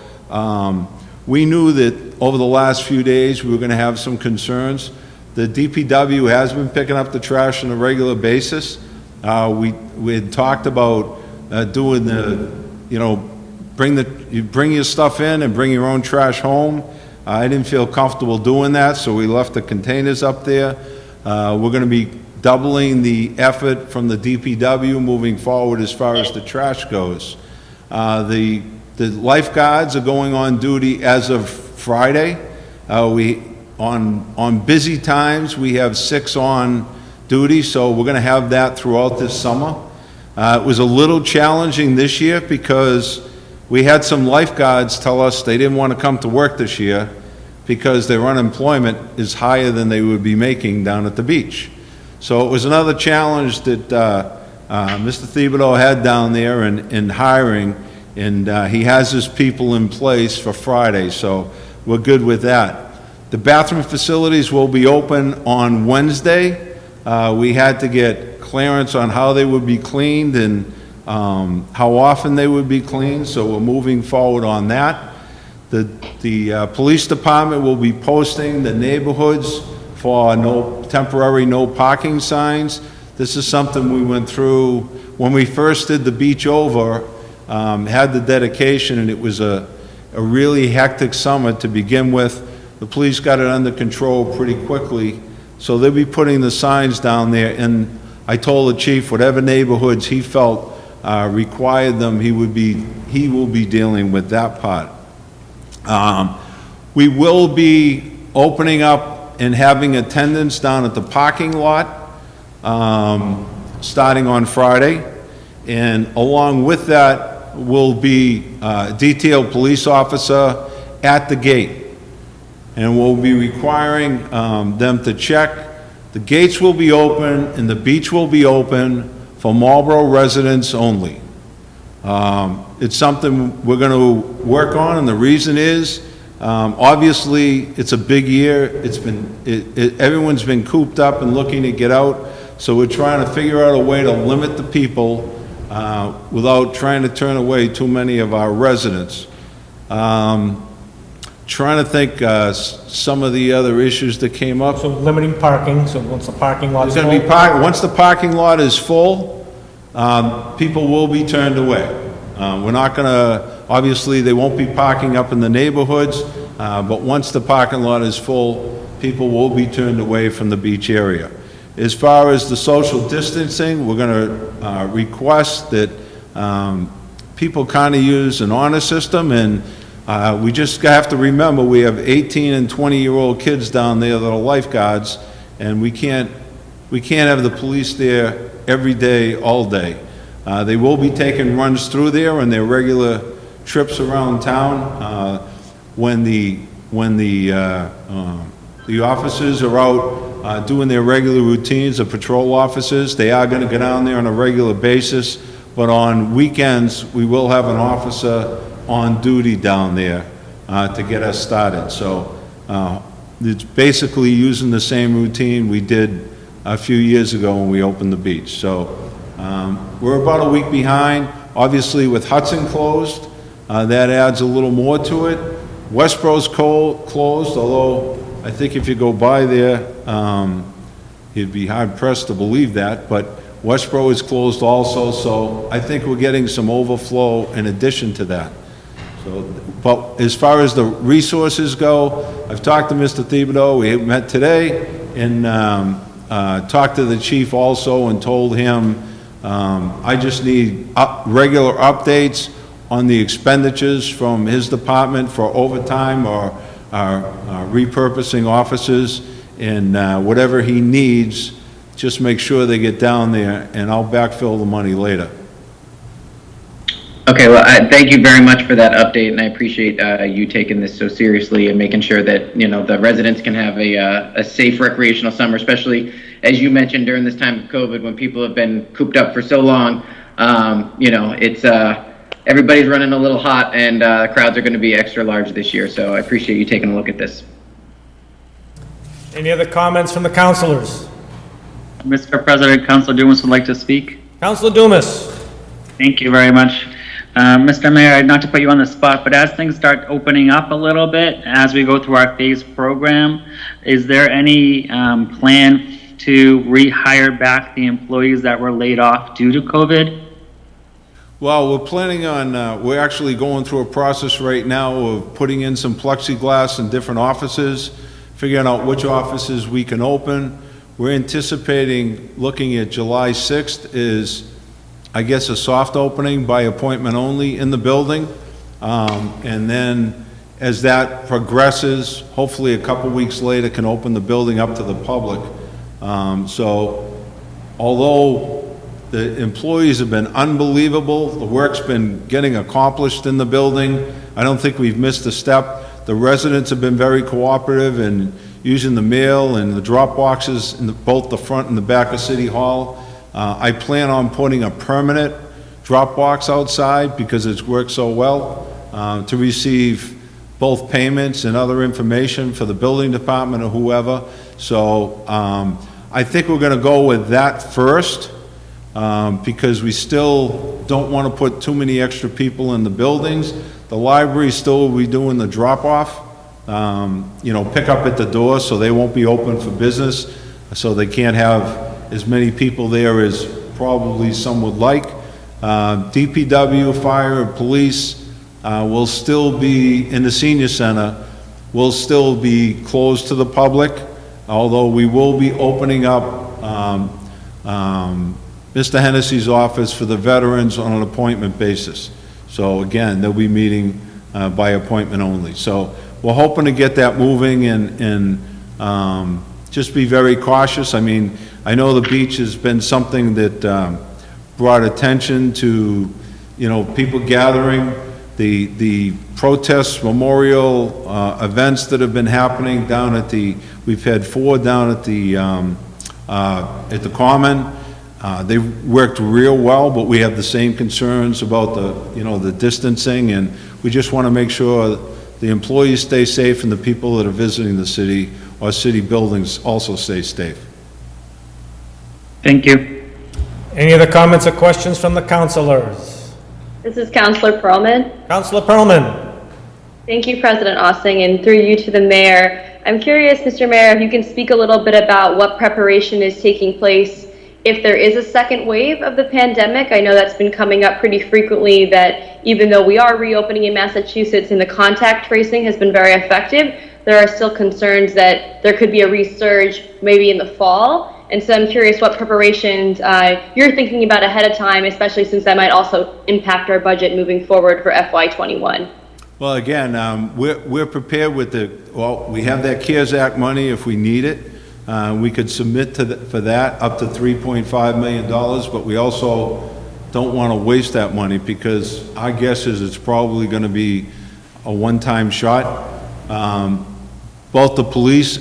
C: we knew that over the last few days we were going to have some concerns. The DPW has been picking up the trash on a regular basis. We had talked about doing the, you bring your stuff in and bring your own trash home. I didn't feel comfortable doing that, so we left the containers up there. We're going to be doubling the effort from the DPW moving forward as far as the trash goes. The lifeguards are going on duty as of Friday. On busy times, we have 6 on duty, so we're going to have that throughout this summer. It was a little challenging this year because we had some lifeguards tell us they didn't want to come to work this year because their unemployment is higher than they would be making down at the beach. So it was another challenge that Mr. Thibodeau had down there in hiring, and he has his people in place for Friday, so we're good with that. The bathroom facilities will be open on Wednesday. We had to get clearance on how they would be cleaned and how often they would be cleaned, so we're moving forward on that. The police department will be posting the neighborhoods for temporary no parking signs. This is something we went through when we first did the beach over, had the dedication, and it was a really hectic summer to begin with. The police got it under control pretty quickly, so they'll be putting the signs down there, and I told the chief whatever neighborhoods he felt required them, he will be dealing with that part. We will be opening up and having attendance down at the parking lot starting on Friday, and along with that will be a detailed police officer at the gate, and we'll be requiring them to check. The gates will be open and the beach will be open for Marlborough residents only. It's something we're going to work on, and the reason is obviously it's a big year. Everyone's been cooped up and looking to get out, so we're trying to figure out a way to limit the people without trying to turn away too many of our residents. Trying to think some of the other issues that came up.
A: So limiting parking, so once the parking lot is full?
C: Once the parking lot is full, people will be turned away. We're not going to, obviously they won't be parking up in the neighborhoods, but once the parking lot is full, people will be turned away from the beach area. As far as the social distancing, we're going to request that people kind of use an honor system, and we just have to remember we have 18 and 20-year-old kids down there that are lifeguards, and we can't have the police there every day, all day. They will be taking runs through there on their regular trips around town. When the officers are out doing their regular routines, the patrol officers, they are going to go down there on a regular basis, but on weekends we will have an officer on duty down there to get us started. So it's basically using the same routine we did a few years ago when we opened the beach. So we're about a week behind. Obviously with Hudson closed, that adds a little more to it. Westborough's closed, although I think if you go by there, you'd be hard pressed to believe that, but Westborough is closed also, so I think we're getting some overflow in addition to that. So, but as far as the resources go, I've talked to Mr. Thibodeau. We met today and talked to the chief also and told him I just need regular updates on the expenditures from his department for overtime or repurposing offices, and whatever he needs, just make sure they get down there, and I'll backfill the money later.
J: Okay, well, thank you very much for that update, and I appreciate you taking this so seriously and making sure that, you know, the residents can have a safe recreational summer, especially, as you mentioned, during this time of COVID when people have been cooped up for so long. You know, it's everybody's running a little hot, and crowds are going to be extra large this year, so I appreciate you taking a look at this.
A: Any other comments from the councilors?
R: Mr. President, Councilor Dumas would like to speak.
A: Councilor Dumas.
R: Thank you very much. Mr. Mayor, not to put you on the spot, but as things start opening up a little bit, as we go through our phase program, is there any plan to rehire back the employees that were laid off due to COVID?
C: Well, we're planning on, we're actually going through a process right now of putting in some plexiglass in different offices, figuring out which offices we can open. We're anticipating looking at July 6th is, I guess, a soft opening by appointment only in the building. And then as that progresses, hopefully a couple weeks later can open the building up to the public. So although the employees have been unbelievable, the work's been getting accomplished in the building, I don't think we've missed a step. The residents have been very cooperative in using the mail and the drop boxes in both the front and the back of City Hall. I plan on putting a permanent drop box outside because it's worked so well to receive both payments and other information for the building department or whoever. So I think we're going to go with that first because we still don't want to put too many extra people in the buildings. The library still will be doing the drop-off, you know, pick up at the door, so they won't be open for business, so they can't have as many people there as probably some would like. DPW, fire, and police will still be, in the senior center, will still be closed to the public, although we will be opening up Mr. Hennessy's office for the veterans on an appointment basis. So again, they'll be meeting by appointment only. So we're hoping to get that moving and just be very cautious. I mean, I know the beach has been something that brought attention to, you know, people gathering. The protest memorial events that have been happening down at the, we've had 4 down at the Common. They worked real well, but we have the same concerns about the, you know, the distancing, and we just want to make sure the employees stay safe and the people that are visiting the city or city buildings also stay safe.
R: Thank you.
A: Any other comments or questions from the councilors?
M: This is Councilor Perlman.
A: Councilor Perlman.
M: Thank you, President Ossing, and through you to the mayor. I'm curious, Mr. Mayor, if you can speak a little bit about what preparation is taking place if there is a second wave of the pandemic. I know that's been coming up pretty frequently, that even though we are reopening in Massachusetts and the contact tracing has been very effective, there are still concerns that there could be a resurge maybe in the fall. And so I'm curious what preparations you're thinking about ahead of time, especially since that might also impact our budget moving forward for FY21.
C: Well, again, we're prepared with well, we have that CARES Act money if we need it. We could submit for that up to $3.5 million, but we also don't want to waste that money because our guess is it's probably going to be a one-time shot. Both the police,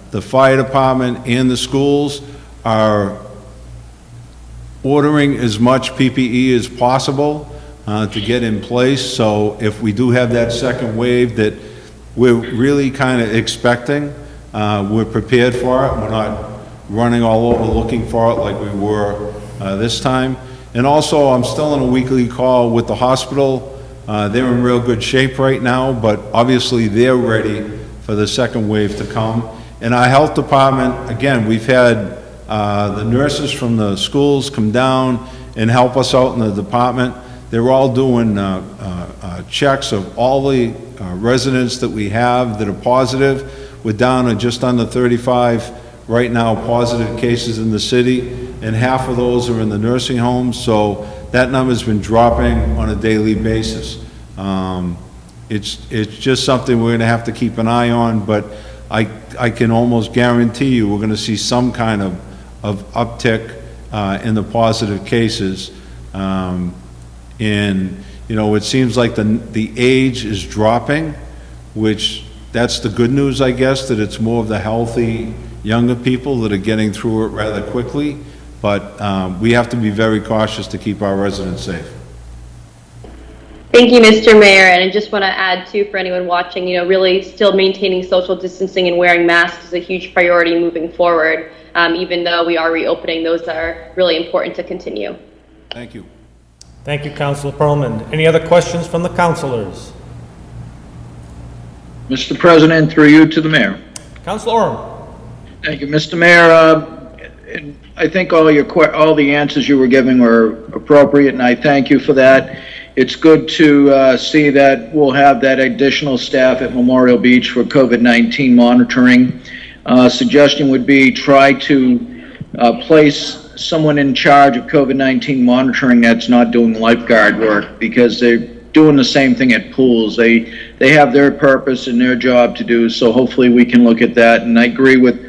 C: the fire department, and the schools are ordering as much PPE as possible to get in place. So if we do have that second wave that we're really kind of expecting, we're prepared for it. We're not running all over looking for it like we were this time. And also, I'm still on a weekly call with the hospital. They're in real good shape right now, but obviously they're ready for the second wave to come. And our health department, again, we've had the nurses from the schools come down and help us out in the department. They're all doing checks of all the residents that we have that are positive. We're down to just under 35 right now positive cases in the city, and half of those are in the nursing homes, so that number's been dropping on a daily basis. It's just something we're going to have to keep an eye on, but I can almost guarantee you we're going to see some kind of uptick in the positive cases. And, you know, it seems like the age is dropping, which that's the good news, I guess, that it's more of the healthy younger people that are getting through it rather quickly. But we have to be very cautious to keep our residents safe.
M: Thank you, Mr. Mayor. And I just want to add, too, for anyone watching, you know, really still maintaining social distancing and wearing masks is a huge priority moving forward. Even though we are reopening, those are really important to continue.
C: Thank you.
A: Thank you, Councilor Perlman. Any other questions from the councilors?
E: Mr. President, through you to the mayor.
A: Councilor Orm.
E: Thank you, Mr. Mayor. I think all the answers you were giving were appropriate, and I thank you for that. It's good to see that we'll have that additional staff at Memorial Beach for COVID-19 monitoring. Suggestion would be try to place someone in charge of COVID-19 monitoring that's not doing lifeguard work, because they're doing the same thing at pools. They have their purpose and their job to do, so hopefully we can look at that. And I agree with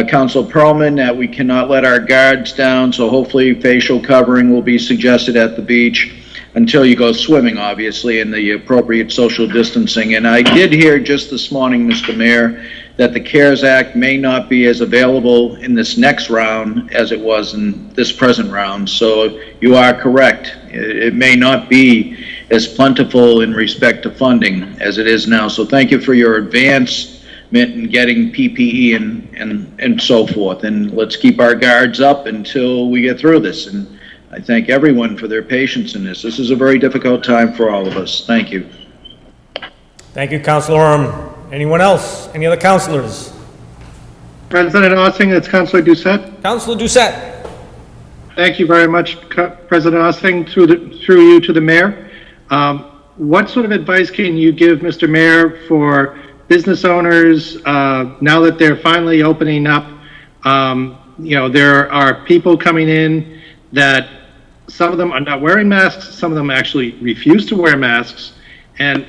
E: Council Perlman that we cannot let our guards down, so hopefully facial covering will be suggested at the beach until you go swimming, obviously, and the appropriate social distancing. And I did hear just this morning, Mr. Mayor, that the CARES Act may not be as available in this next round as it was in this present round. So you are correct. It may not be as plentiful in respect to funding as it is now. So thank you for your advancement in getting PPE and so forth. And let's keep our guards up until we get through this. And I thank everyone for their patience in this. This is a very difficult time for all of us. Thank you.
A: Thank you, Councilor Orem. Anyone else? Any other councilors?
I: President Ossing, it's Councilor Doucette.
A: Councilor Doucette.
I: Thank you very much, President Ossing, through you to the mayor. What sort of advice can you give, Mr. Mayor, for business owners now that they're finally opening up? There are people coming in that some of them are not wearing masks, some of them actually refuse to wear masks, and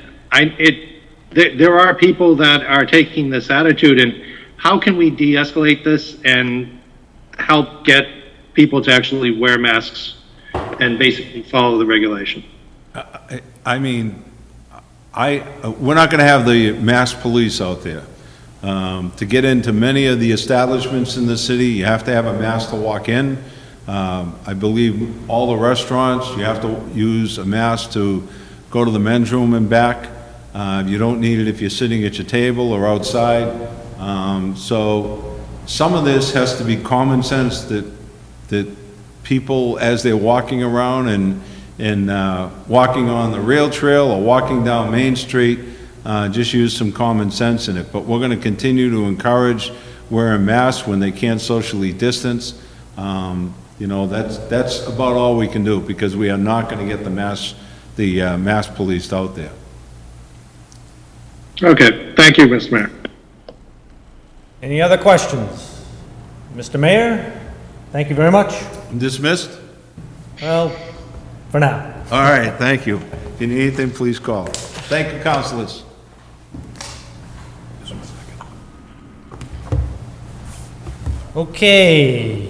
I: there are people that are taking this attitude. And how can we de-escalate this and help get people to actually wear masks and basically follow the regulation?
C: We're not going to have the masked police out there. To get into many of the establishments in the city, you have to have a mask to walk in. I believe all the restaurants, you have to use a mask to go to the men's room and back. You don't need it if you're sitting at your table or outside. So some of this has to be common sense that people, as they're walking around and walking on the rail trail or walking down Main Street, just use some common sense in it. But we're going to continue to encourage wearing masks when they can't socially distance. That's about all we can do, because we are not going to get the mass police out there.
I: Okay, thank you, Mr. Mayor.
A: Any other questions? Mr. Mayor, thank you very much.
C: Dismissed?
A: Well, for now.
C: All right, thank you. If you need anything, please call. Thank you, councilors.
A: Okay,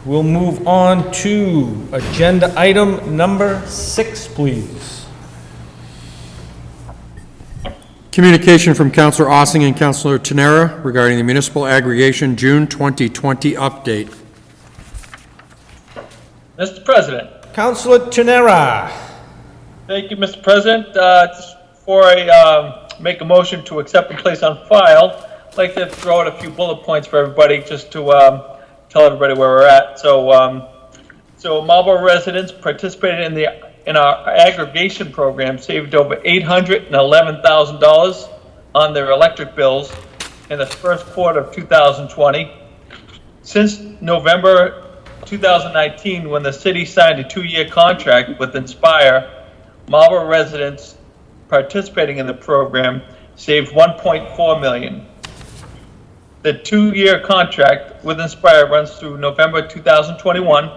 A: we'll move on to agenda item number 6, please.
B: Communication from Councilor Ossing and Councilor Tenera regarding the municipal aggregation June 2020 update.
K: Mr. President.
A: Councilor Tenera.
K: Thank you, Mr. President. Just before I make a motion to accept and place on file, I'd like to throw out a few bullet points for everybody, just to tell everybody where we're at. So Marlborough residents participated in our aggregation program saved over $811,000 on their electric bills in the first quarter of 2020. Since November 2019, when the city signed a 2-year contract with Inspire, Marlborough residents participating in the program saved $1.4 million. The 2-year contract with Inspire runs through November 2021,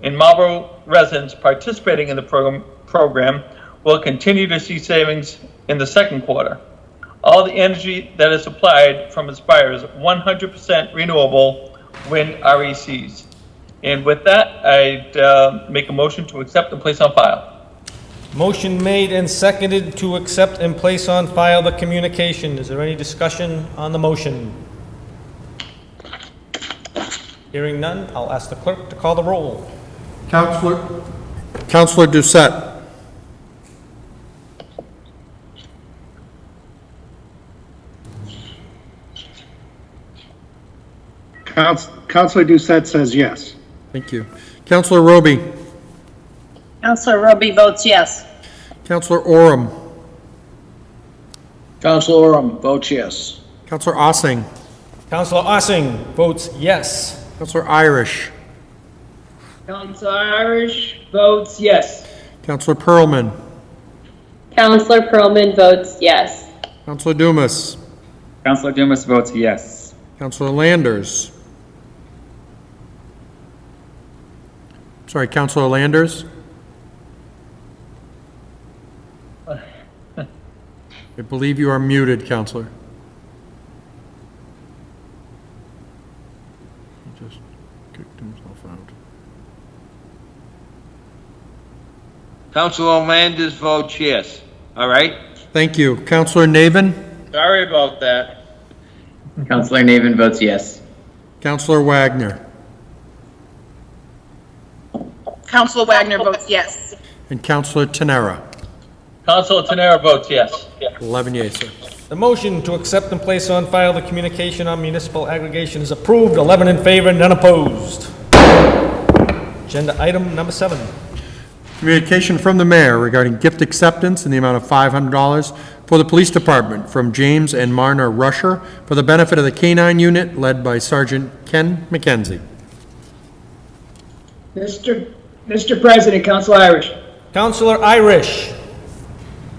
K: and Marlborough residents participating in the program will continue to see savings in the second quarter. All the energy that is supplied from Inspire is 100% renewable wind RECs. And with that, I'd make a motion to accept and place on file.
A: Motion made and seconded to accept and place on file the communication. Is there any discussion on the motion? Hearing none, I'll ask the clerk to call the roll.
B: Councilor Doucette.
I: Councilor Doucette says yes.
B: Thank you. Councilor Roby.
G: Councilor Roby votes yes.
B: Councilor Orem.
E: Councilor Orem votes yes.
B: Councilor Ossing.
A: Councillor Ossing votes yes.
B: Councillor Irish.
L: Councilor Irish votes yes.
B: Councillor Pearlman.
M: Councillor Pearlman votes yes.
B: Councillor Dumas.
R: Councillor Dumas votes yes.
B: Councillor Landers. Sorry, Councillor Landers? I believe you are muted, Councillor. He just kicked himself out.
F: Councilor Landers votes yes. All right?
B: Thank you. Councillor Navin?
F: Sorry about that.
J: Councillor Navin votes yes.
B: Councillor Wagner?
O: Councilor Wagner votes yes.
B: And Councillor Tenera?
K: Councilor Tenera votes yes.
B: 11 yeas, sir.
A: The motion to accept and place on file the communication on municipal aggregation is approved. 11 in favor, none opposed. Agenda item number 7.
B: Communication from the mayor regarding gift acceptance in the amount of $500 for the police department from James and Marna Rusher for the benefit of the K-9 unit led by Sergeant Ken McKenzie.
L: Mr. President, Councilor Irish.
A: Councillor Irish.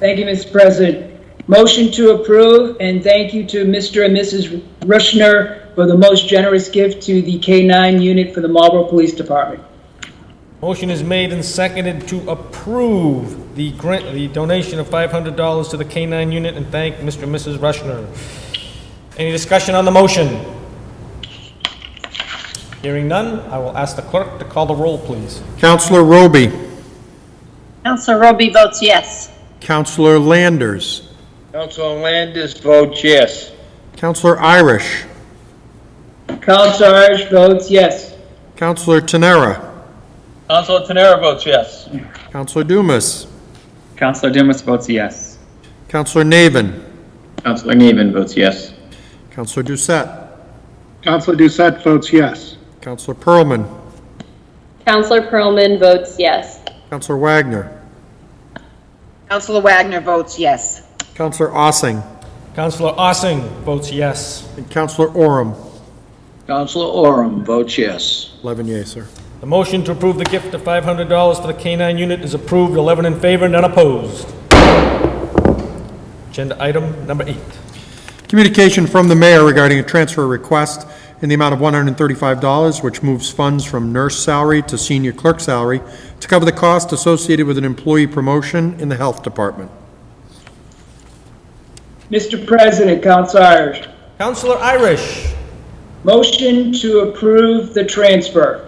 L: Thank you, Mr. President. Motion to approve, and thank you to Mr. and Mrs. Rushner for the most generous gift to the K-9 unit for the Marlborough Police Department.
A: Motion is made and seconded to approve the donation of $500 to the K-9 unit and thank Mr. and Mrs. Rushner. Any discussion on the motion? Hearing none, I will ask the clerk to call the roll, please.
B: Councillor Roby?
G: Councillor Roby votes yes.
B: Councillor Landers?
F: Councilor Landers votes yes.
B: Councillor Irish?
L: Councilor Irish votes yes.
B: Councillor Tenera?
K: Councilor Tenera votes yes.
B: Councillor Dumas?
R: Councillor Dumas votes yes.
B: Councillor Navin?
J: Councillor Navin votes yes.
B: Councillor Doucette?
I: Councillor Doucette votes yes.
B: Councillor Pearlman?
M: Councillor Pearlman votes yes.
B: Councillor Wagner?
O: Councilor Wagner votes yes.
B: Councillor Ossing?
A: Councillor Ossing votes yes.
B: And Councillor Oram?
E: Councilor Oram votes yes.
B: 11 yeas, sir.
A: The motion to approve the gift of $500 for the K-9 unit is approved. 11 in favor, none opposed. Agenda item number 8.
B: Communication from the mayor regarding a transfer request in the amount of $135, which moves funds from nurse salary to senior clerk salary to cover the cost associated with an employee promotion in the health department.
L: Mr. President, Councilor Irish.
A: Councillor Irish.
L: Motion to approve the transfer.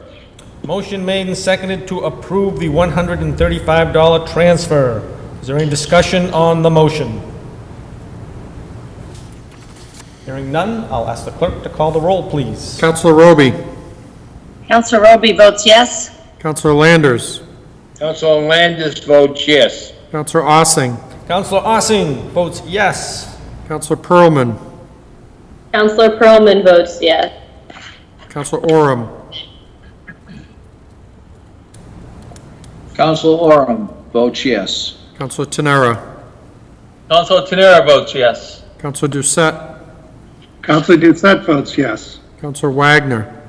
A: Motion made and seconded to approve the $135 transfer. Is there any discussion on the motion? Hearing none, I'll ask the clerk to call the roll, please.
B: Councillor Roby?
G: Councillor Roby votes yes.
B: Councillor Landers?
F: Councilor Landers votes yes.
B: Councillor Ossing?
A: Councillor Ossing votes yes.
B: Councillor Pearlman?
M: Councillor Pearlman votes yes.
B: Councillor Oram?
E: Councilor Oram votes yes.
B: Councillor Tenera?
K: Councilor Tenera votes yes.
B: Councillor Doucette?
I: Councillor Doucette votes yes.
B: Councillor Wagner?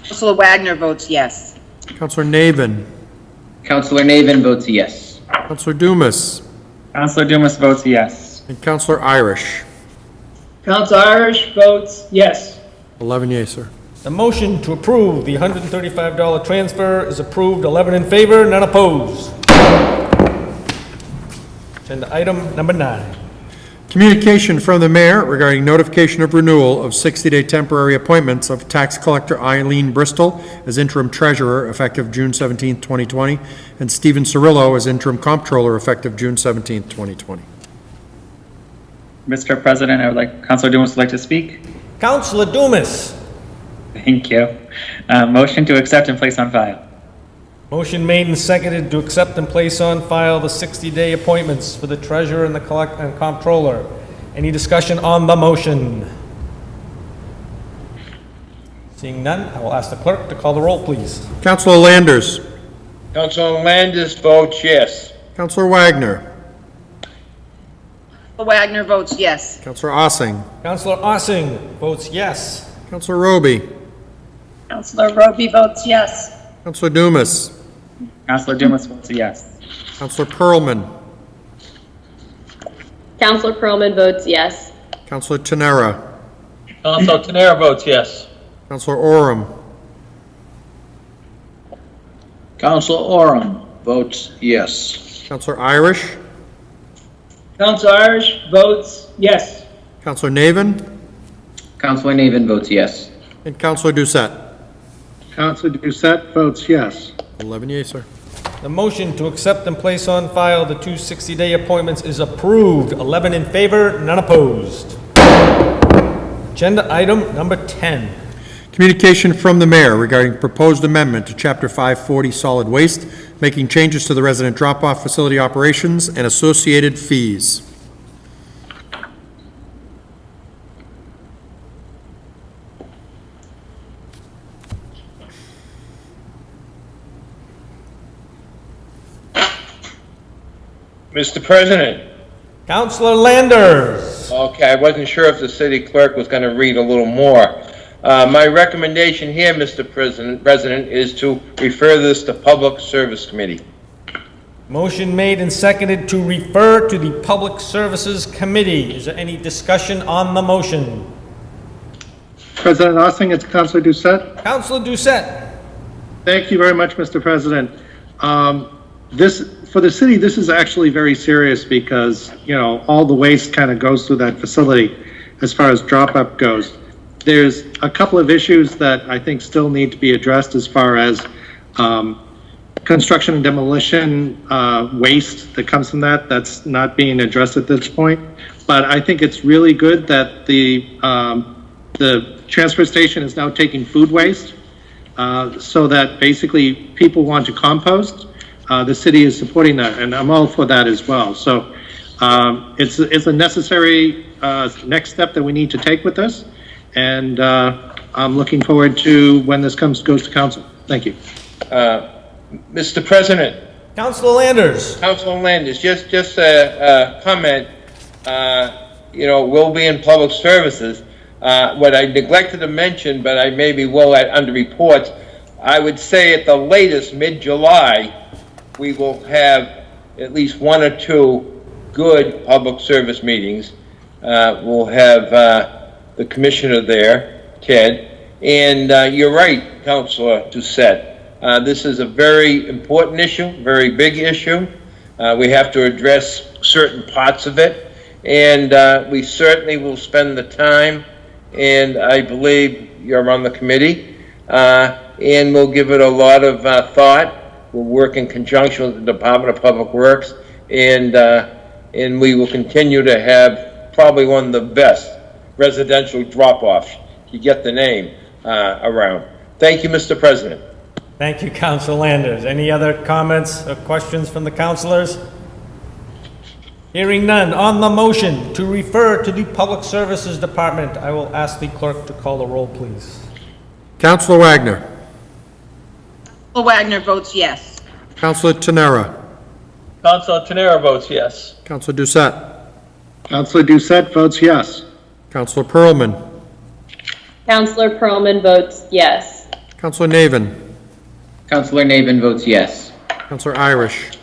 O: Councilor Wagner votes yes.
B: Councillor Navin?
J: Councillor Navin votes yes.
B: Councillor Dumas?
R: Councillor Dumas votes yes.
B: And Councillor Irish?
L: Councilor Irish votes yes.
B: 11 yeas, sir.
A: The motion to approve the $135 transfer is approved. 11 in favor, none opposed. Agenda item number 9.
B: Communication from the mayor regarding notification of renewal of 60-day temporary appointments of tax collector Eileen Bristol as interim treasurer effective June 17, 2020, and Stephen Cirillo as interim comptroller effective June 17, 2020.
R: Mr. President, I would like, Councillor Dumas would like to speak.
A: Councillor Dumas.
R: Thank you. Motion to accept and place on file.
A: Motion made and seconded to accept and place on file the 60-day appointments for the treasurer and the comptroller. Any discussion on the motion? Seeing none, I will ask the clerk to call the roll, please.
B: Councillor Landers?
F: Councilor Landers votes yes.
B: Councillor Wagner?
O: Wagner votes yes.
B: Counselor Ossing.
A: Counselor Ossing votes yes.
B: Counselor Roby.
G: Counselor Roby votes yes.
B: Counselor Dumas.
R: Counselor Dumas votes yes.
B: Counselor Pearlman.
M: Counselor Pearlman votes yes.
B: Counselor Tenera.
K: Council Tenera votes yes.
B: Counselor Oram.
E: Counselor Oram votes yes.
B: Counselor Irish.
L: Council Irish votes yes.
B: Counselor Navin.
J: Counselor Navin votes yes.
B: And Counselor Doucette.
I: Counselor Doucette votes yes.
B: 11 yeas, sir.
A: The motion to accept and place on file the two 60-day appointments is approved. 11 in favor, none opposed. Agenda item number 10.
B: Communication from the mayor regarding proposed amendment to Chapter 540 Solid Waste, making changes to the resident drop-off facility operations and associated fees.
F: Mr. President.
A: Counselor Landers.
F: Okay, I wasn't sure if the city clerk was going to read a little more. My recommendation here, Mr. President, is to refer this to Public Service Committee.
A: Motion made and seconded to refer to the Public Services Committee. Is there any discussion on the motion?
I: President Ossing, it's Counselor Doucette.
A: Counselor Doucette.
I: Thank you very much, Mr. President. For the city, this is actually very serious because, you know, all the waste kind of goes through that facility as far as drop-up goes. There's a couple of issues that I think still need to be addressed as far as construction and demolition waste that comes from that. That's not being addressed at this point. But I think it's really good that the transfer station is now taking food waste so that basically people want to compost. The city is supporting that, and I'm all for that as well. So it's a necessary next step that we need to take with this, and I'm looking forward to when this goes to council. Thank you.
F: Mr. President.
A: Counselor Landers.
F: Counselor Landers, just a comment. You know, we'll be in public services. What I neglected to mention, but I maybe will under reports, I would say at the latest, mid-July, we will have at least one or two good public service meetings. We'll have the commissioner there, Ted, and you're right, Councilor Doucette. This is a very important issue, very big issue. We have to address certain parts of it, and we certainly will spend the time, and I believe you're on the committee, and we'll give it a lot of thought. We'll work in conjunction with the Department of Public Works, and we will continue to have probably one of the best residential drop-offs, you get the name, around. Thank you, Mr. President.
A: Thank you, Counselor Landers. Any other comments or questions from the councilors? Hearing none, on the motion to refer to the Public Services Department, I will ask the clerk to call the roll, please.
B: Counselor Wagner.
O: Wagner votes yes.
B: Counselor Tenera.
K: Council Tenera votes yes.
B: Counselor Doucette.
I: Counselor Doucette votes yes.
B: Counselor Pearlman.
M: Counselor Pearlman votes yes.
B: Counselor Navin.
J: Counselor Navin votes yes.
B: Counselor Irish.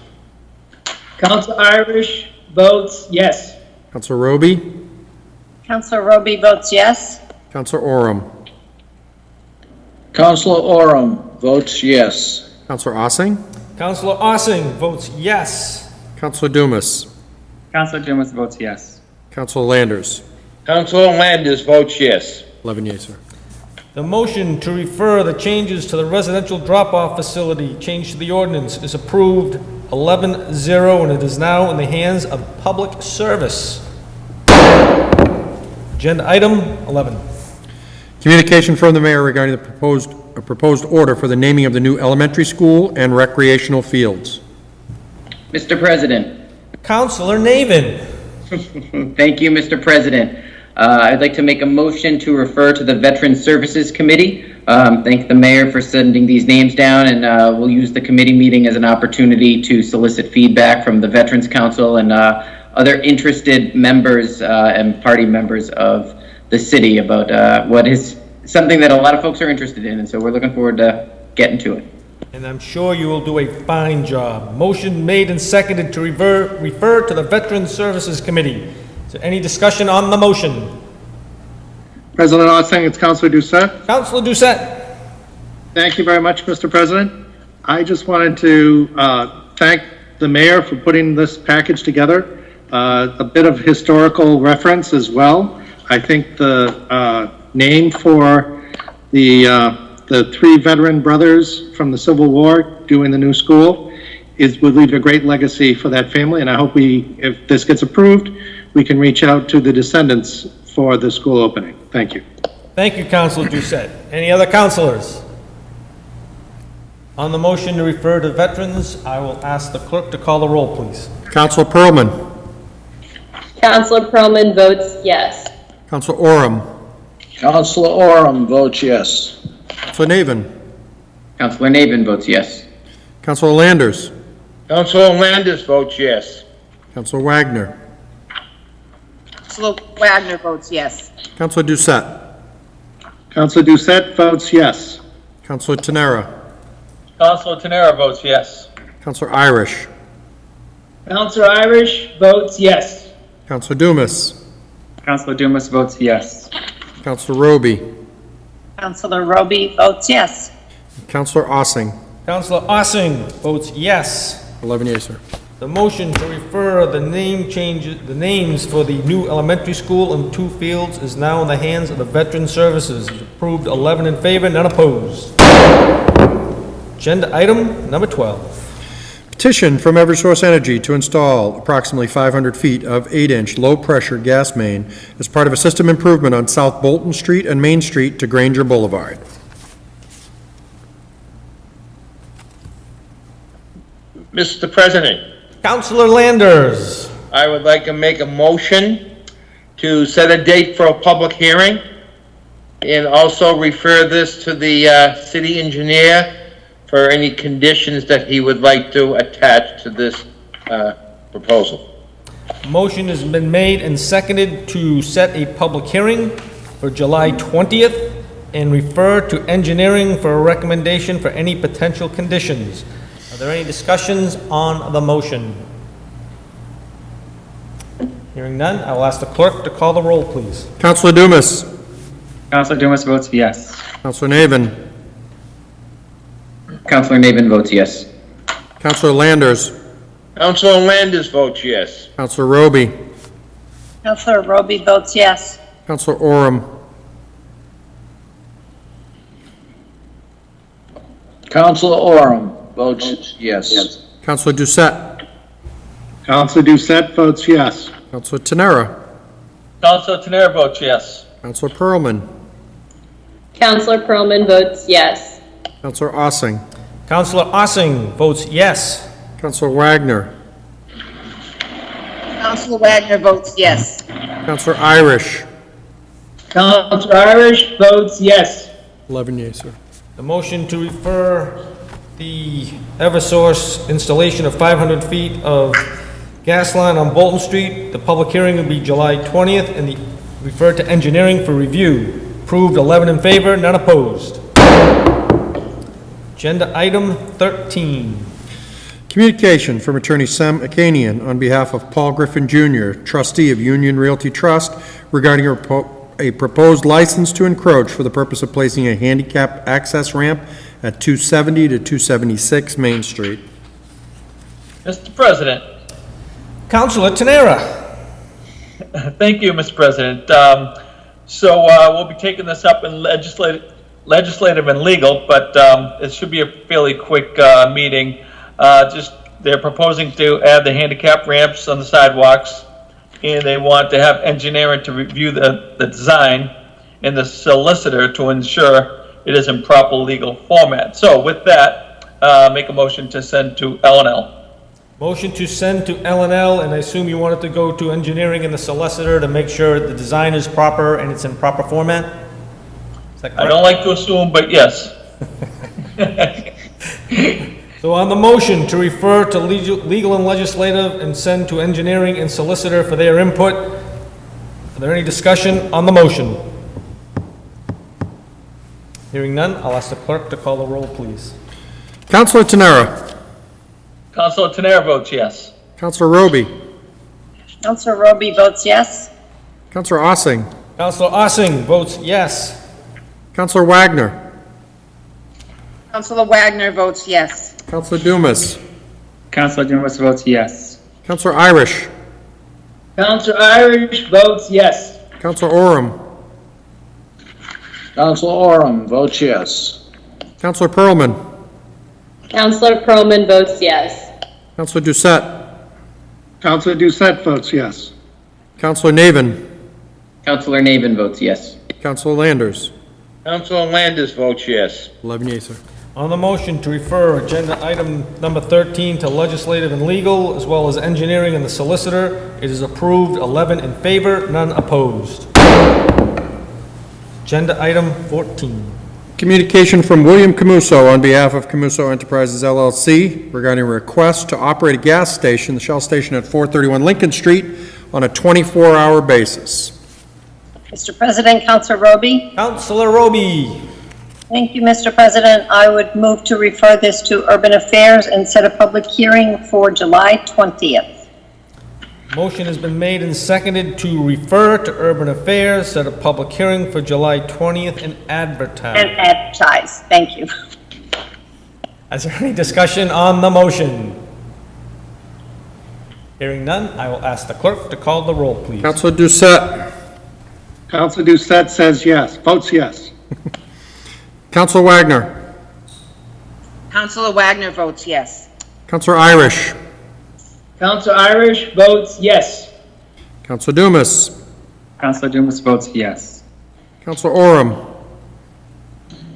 L: Council Irish votes yes.
B: Counselor Roby.
G: Counselor Roby votes yes.
B: Counselor Oram.
E: Counselor Oram votes yes.
B: Counselor Ossing.
A: Counselor Ossing votes yes.
B: Counselor Dumas.
R: Counselor Dumas votes yes.
B: Counselor Landers.
F: Councilor Landers votes yes.
B: 11 yeas, sir.
A: The motion to refer the changes to the residential drop-off facility, change to the ordinance, is approved 11-0, and it is now in the hands of Public Service. Agenda item 11.
B: Communication from the mayor regarding the proposed order for the naming of the new elementary school and recreational fields.
J: Mr. President.
A: Counselor Navin.
J: Thank you, Mr. President. I'd like to make a motion to refer to the Veterans Services Committee. Thank the mayor for sending these names down, and we'll use the committee meeting as an opportunity to solicit feedback from the Veterans Council and other interested members and party members of the city about what is something that a lot of folks are interested in, and so we're looking forward to getting to it.
A: And I'm sure you will do a fine job. Motion made and seconded to refer to the Veteran Services Committee. Is there any discussion on the motion?
I: President Ossing, it's Councilor Doucette.
A: Councilor Doucette.
I: Thank you very much, Mr. President. I just wanted to thank the mayor for putting this package together. A bit of historical reference as well. I think the name for the three veteran brothers from the Civil War doing the new school would leave a great legacy for that family, and I hope if this gets approved, we can reach out to the descendants for the school opening. Thank you.
A: Thank you, Councilor Doucette. Any other councilors? On the motion to refer to veterans, I will ask the clerk to call the roll, please.
B: Councilor Perlman.
M: Councilor Perlman votes yes.
B: Councilor Oram.
E: Councilor Oram votes yes.
B: Councilor Navin.
J: Councilor Navin votes yes.
B: Councilor Landers.
F: Councilor Landis votes yes.
B: Councilor Wagner.
O: Councilor Wagner votes yes.
B: Councilor Doucette.
I: Councilor Doucette votes yes.
B: Councilor Tenera.
K: Councilor Tenera votes yes.
B: Councilor Irish.
L: Councilor Irish votes yes.
B: Councilor Dumas.
R: Councilor Dumas votes yes.
B: Councilor Roby.
G: Councilor Roby votes yes.
B: Councilor Ossing.
A: Councilor Ossing votes yes.
B: 11 yeas, sir.
A: The motion to refer the names for the new elementary school and 2 fields is now in the hands of the Veteran Services. Approved 11 in favor, none opposed. Agenda item number 12.
B: Petition from Eversource Energy to install approximately 500 feet of 8-inch low-pressure gas main as part of a system improvement on South Bolton Street and Main Street to Granger Boulevard.
F: Mr. President,
A: Councilor Landers.
F: I would like to make a motion to set a date for a public hearing and also refer this to the city engineer for any conditions that he would like to attach to this proposal.
A: Motion has been made and seconded to set a public hearing for July 20th and refer to engineering for a recommendation for any potential conditions. Are there any discussions on the motion? Hearing none, I will ask the clerk to call the roll, please.
B: Councilor Dumas.
R: Councilor Dumas votes yes.
B: Councilor Navin.
J: Councilor Navin votes yes.
B: Councilor Landers.
F: Councilor Landis votes yes.
B: Councilor Roby.
G: Councilor Roby votes yes.
B: Councilor Oram.
E: Councilor Oram votes yes.
B: Councilor Doucette.
I: Councilor Doucette votes yes.
B: Councilor Tenera.
K: Councilor Tenera votes yes.
B: Councilor Perlman.
M: Councilor Perlman votes yes.
B: Councilor Ossing.
A: Councilor Ossing votes yes.
B: Councilor Wagner.
O: Councilor Wagner votes yes.
B: Councilor Irish.
L: Councilor Irish votes yes.
B: 11 yeas, sir.
A: The motion to refer the Eversource installation of 500 feet of gas line on Bolton Street, the public hearing will be July 20th, and referred to engineering for review. Approved 11 in favor, none opposed. Agenda item 13.
B: Communication from Attorney Sam Akanian on behalf of Paul Griffin Jr., trustee of Union Realty Trust, regarding a proposed license to encroach for the purpose of placing a handicap access ramp at 270 to 276 Main Street.
K: Mr. President.
A: Councilor Tenera.
K: Thank you, Mr. President. So we'll be taking this up in legislative and legal, but it should be a fairly quick meeting. They're proposing to add the handicap ramps on the sidewalks, and they want to have engineering to review the design and the solicitor to ensure it is in proper legal format. So with that, make a motion to send to L&L.
A: Motion to send to L&L, and I assume you want it to go to engineering and the solicitor to make sure the design is proper and it's in proper format? Is that correct?
K: I don't like to assume, but yes.
A: So So on the motion to refer to legal and legislative and send to engineering and solicitor for their input, are there any discussion on the motion? Hearing none, I'll ask the clerk to call the roll, please.
S: Councilor Tenera.
K: Councilor Tenera votes yes.
S: Councilor Roby.
G: Councilor Roby votes yes.
S: Councilor Ossing.
A: Councilor Ossing votes yes.
S: Councilor Wagner.
O: Councilor Wagner votes yes.
S: Councilor Dumas.
R: Councilor Dumas votes yes.
S: Councilor Irish.
L: Councilor Irish votes yes.
S: Councilor Oram.
E: Councilor Oram votes yes.
S: Councilor Pearlman.
M: Councilor Pearlman votes yes.
S: Councilor Doucette.
I: Councilor Doucette votes yes.
S: Councilor Navin.
J: Councilor Navin votes yes.
S: Councilor Landers.
F: Councilor Landis votes yes.
S: 11 yeas, sir.
A: On the motion to refer agenda item number 13 to legislative and legal, as well as engineering and the solicitor, it is approved, 11 in favor, none opposed. Agenda item 14.
S: Communication from William Camuso on behalf of Camuso Enterprises LLC regarding a request to operate a gas station, the Shell station at 431 Lincoln Street, on a 24-hour basis.
G: Mr. President, Councilor Roby.
A: Councilor Roby.
G: Thank you, Mr. President. I would move to refer this to Urban Affairs and set a public hearing for July 20th.
A: Motion has been made and seconded to refer to Urban Affairs, set a public hearing for July 20th and advertise.
G: And advertise. Thank you.
A: Is there any discussion on the motion? Hearing none, I will ask the clerk to call the roll, please.
S: Councilor Doucette.
I: Councilor Doucette says yes, votes yes.
S: Councilor Wagner.
O: Councilor Wagner votes yes.
S: Councilor Irish.
L: Councilor Irish votes yes.
S: Councilor Dumas.
R: Councilor Dumas votes yes.
S: Councilor Oram.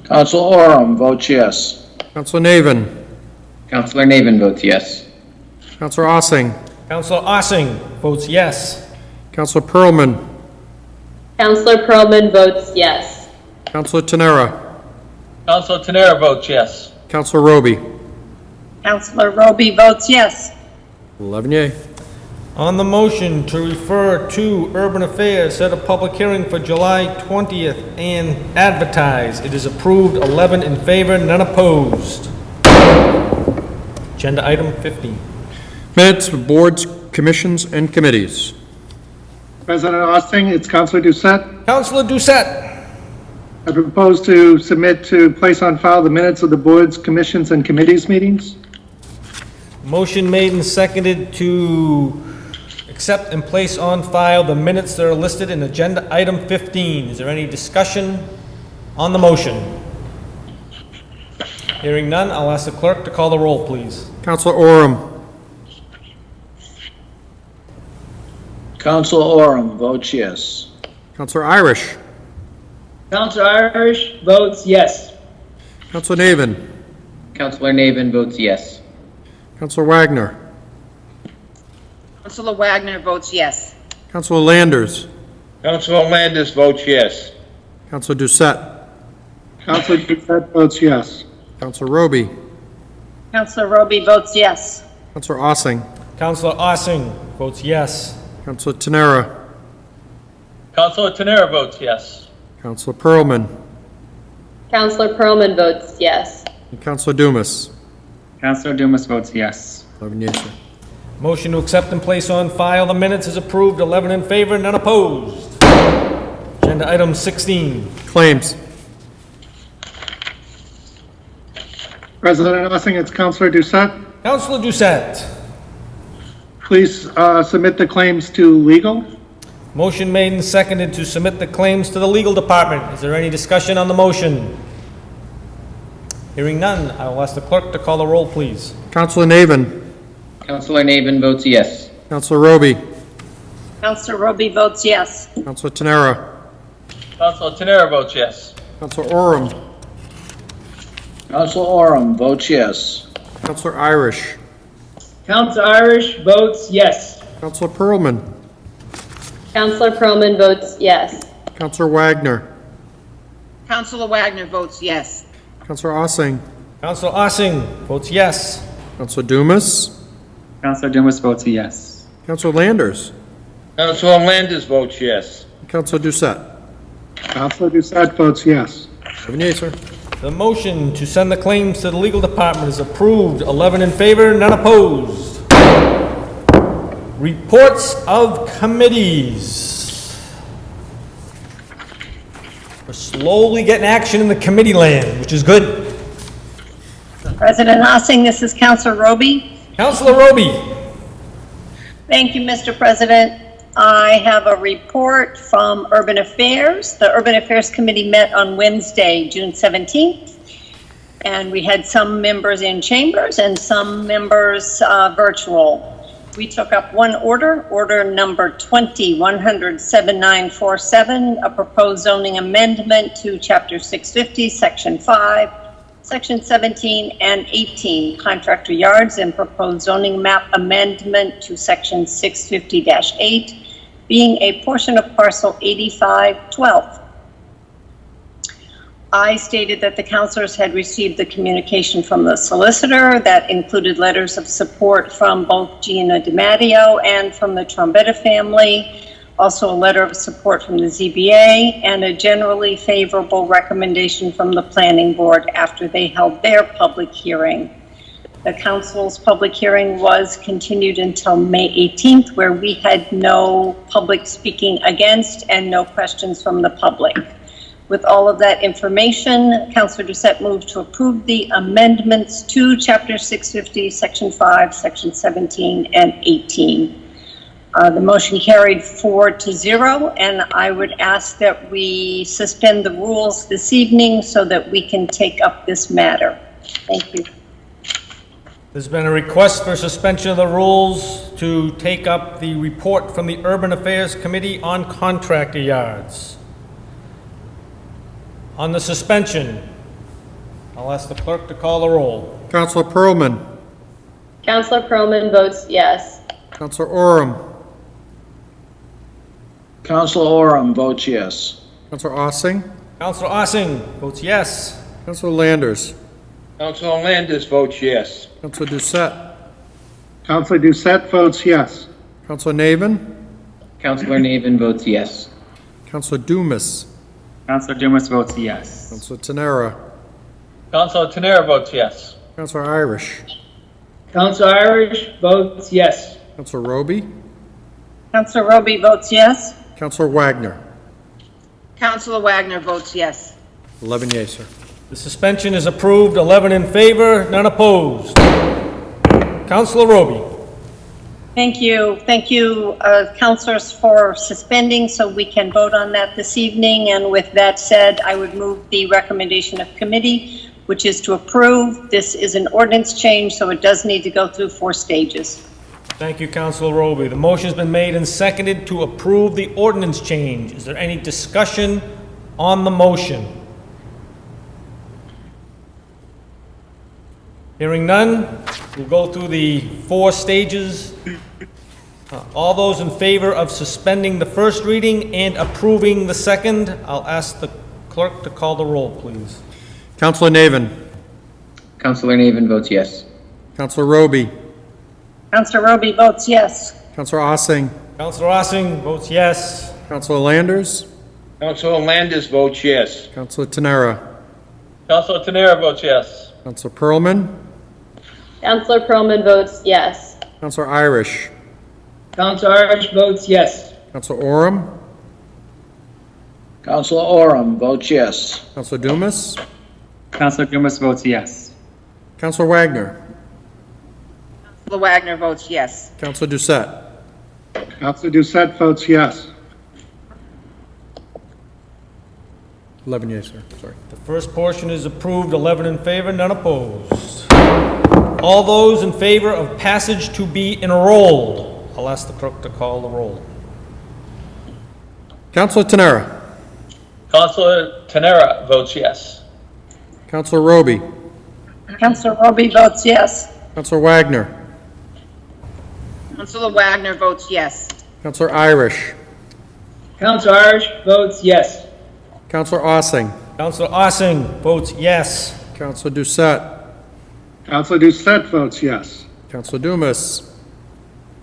E: Councilor Oram votes yes.
S: Councilor Navin.
J: Councilor Navin votes yes.
S: Councilor Ossing.
A: Councilor Ossing votes yes.
S: Councilor Pearlman.
M: Councilor Pearlman votes yes.
S: Councilor Tenera.
K: Councilor Tenera votes yes.
S: Councilor Roby.
G: Councilor Roby votes yes.
S: 11 yea.
A: On the motion to refer to Urban Affairs, set a public hearing for July 20th and advertise. It is approved, 11 in favor, none opposed. Agenda item 15.
S: Minutes of boards, commissions, and committees.
I: President Ossing, it's Councilor Doucette.
A: Councilor Doucette.
I: I propose to submit to place on file the minutes of the boards, commissions, and committees meetings.
A: Motion made and seconded to accept and place on file the minutes that are listed in agenda item 15. Is there any discussion on the motion? Hearing none, I'll ask the clerk to call the roll, please.
S: Councilor Oram.
E: Councilor Oram votes yes.
S: Councilor Irish.
L: Councilor Irish votes yes.
S: Councilor Navin.
J: Councilor Navin votes yes.
S: Councilor Wagner.
O: Councilor Wagner votes yes.
S: Councilor Landers.
F: Councilor Landis votes yes.
S: Councilor Doucette.
I: Councilor Doucette votes yes.
S: Councilor Roby.
G: Councilor Roby votes yes.
S: Councilor Ossing.
A: Councilor Ossing votes yes.
S: Councilor Tenera.
K: Councilor Tenera votes yes.
S: Councilor Pearlman.
M: Councilor Pearlman votes yes.
S: And Councilor Dumas.
R: Councilor Dumas votes yes.
S: 11 yeas, sir.
A: Motion to accept and place on file the minutes is approved, 11 in favor, none opposed. Agenda item 16.
S: Claims.
I: President Ossing, it's Councilor Doucette.
A: Councilor Doucette.
I: Please submit the claims to legal.
A: Motion made and seconded to submit the claims to the legal department. Is there any discussion on the motion? Hearing none, I will ask the clerk to call the roll, please.
S: Councilor Navin.
J: Councilor Navin votes yes.
S: Councilor Roby.
G: Councilor Roby votes yes.
S: Councilor Tenera.
K: Councilor Tenera votes yes.
S: Councilor Oram.
E: Councilor Oram votes yes.
S: Councilor Irish.
L: Councilor Irish votes yes.
S: Councilor Pearlman.
M: Councilor Pearlman votes yes.
S: Councilor Wagner.
O: Councilor Wagner votes yes.
S: Councilor Ossing.
A: Councilor Ossing votes yes.
S: Councilor Dumas?
R: Councilor Dumas votes yes.
S: Councilor Landers?
F: Councilor Landis votes yes.
S: Councilor Doucette?
I: Councilor Doucette votes yes.
S: 7 yeas, sir.
A: The motion to send the claims to the legal department is approved. 11 in favor, none opposed. Reports of committees. We're slowly getting action in the committee land, which is good.
G: President Ossing, this is Councilor Roby.
A: Councilor Roby.
G: Thank you, Mr. President. I have a report from Urban Affairs. The Urban Affairs Committee met on Wednesday, June 17th, and we had some members in chambers and some members virtual. We took up one order number 20-107-947, a proposed zoning amendment to Chapter 650, Section 5, Section 17 and 18, contractor yards, and proposed zoning map amendment to Section 650-8, being a portion of parcel 8512. I stated that the councilors had received the communication from the solicitor that included letters of support from both Gina DiMatteo and from the Trombetta family, also a letter of support from the ZBA, and a generally favorable recommendation from the planning board after they held their public hearing. The council's public hearing was continued until May 18th, where we had no public speaking against and no questions from the public. With all of that information, Councilor Doucette moved to approve the amendments to Chapter 650, Section 5, Section 17, and 18. The motion carried 4-0, and I would ask that we suspend the rules this evening so that we can take up this matter. Thank you.
A: There's been a request for suspension of the rules to take up the report from the Urban Affairs Committee on contractor yards. On the suspension, I'll ask the clerk to call the roll.
S: Councilor Perlman?
M: Councilor Perlman votes yes.
S: Councilor Oram?
E: Councilor Oram votes yes.
S: Councilor Ossing?
A: Councilor Ossing votes yes.
S: Councilor Landers?
F: Councilor Landis votes yes.
S: Councilor Doucette?
I: Councilor Doucette votes yes.
S: Councilor Navin?
J: Councilor Navin votes yes.
S: Councilor Dumas?
R: Councilor Dumas votes yes.
S: Councilor Tenera?
K: Councilor Tenera votes yes.
S: Councilor Irish?
L: Councilor Irish votes yes.
S: Councilor Roby?
G: Councilor Roby votes yes.
S: Councilor Wagner?
O: Councilor Wagner votes yes.
S: 11 yeas, sir.
A: The suspension is approved, 11 in favor, none opposed. Councilor Roby.
G: Thank you. Thank you, councilors, for suspending so we can vote on that this evening. And with that said, I would move the recommendation of committee, which is to approve. This is an ordinance change, so it does need to go through 4 stages.
A: Thank you, Councilor Roby. The motion's been made and seconded to approve the ordinance change. Is there any discussion on the motion? Hearing none, we'll go through the 4 stages. All those in favor of suspending the first reading and approving the second, I'll ask the clerk to call the roll, please.
S: Councilor Navin?
J: Councilor Navin votes yes.
S: Councilor Roby?
G: Councilor Roby votes yes.
S: Councilor Ossing?
A: Councilor Ossing votes yes.
S: Councilor Landers?
F: Councilor Landis votes yes.
S: Councilor Tenera?
K: Councilor Tenera votes yes.
S: Councilor Perlman?
M: Councilor Perlman votes yes.
S: Councilor Irish?
L: Councilor Irish votes yes.
S: Councilor Oram?
E: Councilor Oram votes yes.
S: Councilor Dumas?
R: Councilor Dumas votes yes.
S: Councilor Wagner?
O: Councilor Wagner votes yes.
S: Councilor Doucette?
I: Councilor Doucette votes yes.
S: 11 yeas, sir. Sorry.
A: The first portion is approved, 11 in favor, none opposed. All those in favor of passage to be enrolled, I'll ask the clerk to call the roll.
S: Councilor Tenera?
K: Councilor Tenera votes yes.
S: Councilor Roby?
G: Councilor Roby votes yes.
S: Councilor Wagner?
O: Councilor Wagner votes yes.
S: Councilor Irish?
L: Councilor Irish votes yes.
S: Councilor Ossing?
A: Councilor Ossing votes yes.
S: Councilor Doucette?
I: Counselor Doucette votes yes.
S: Counselor Dumas.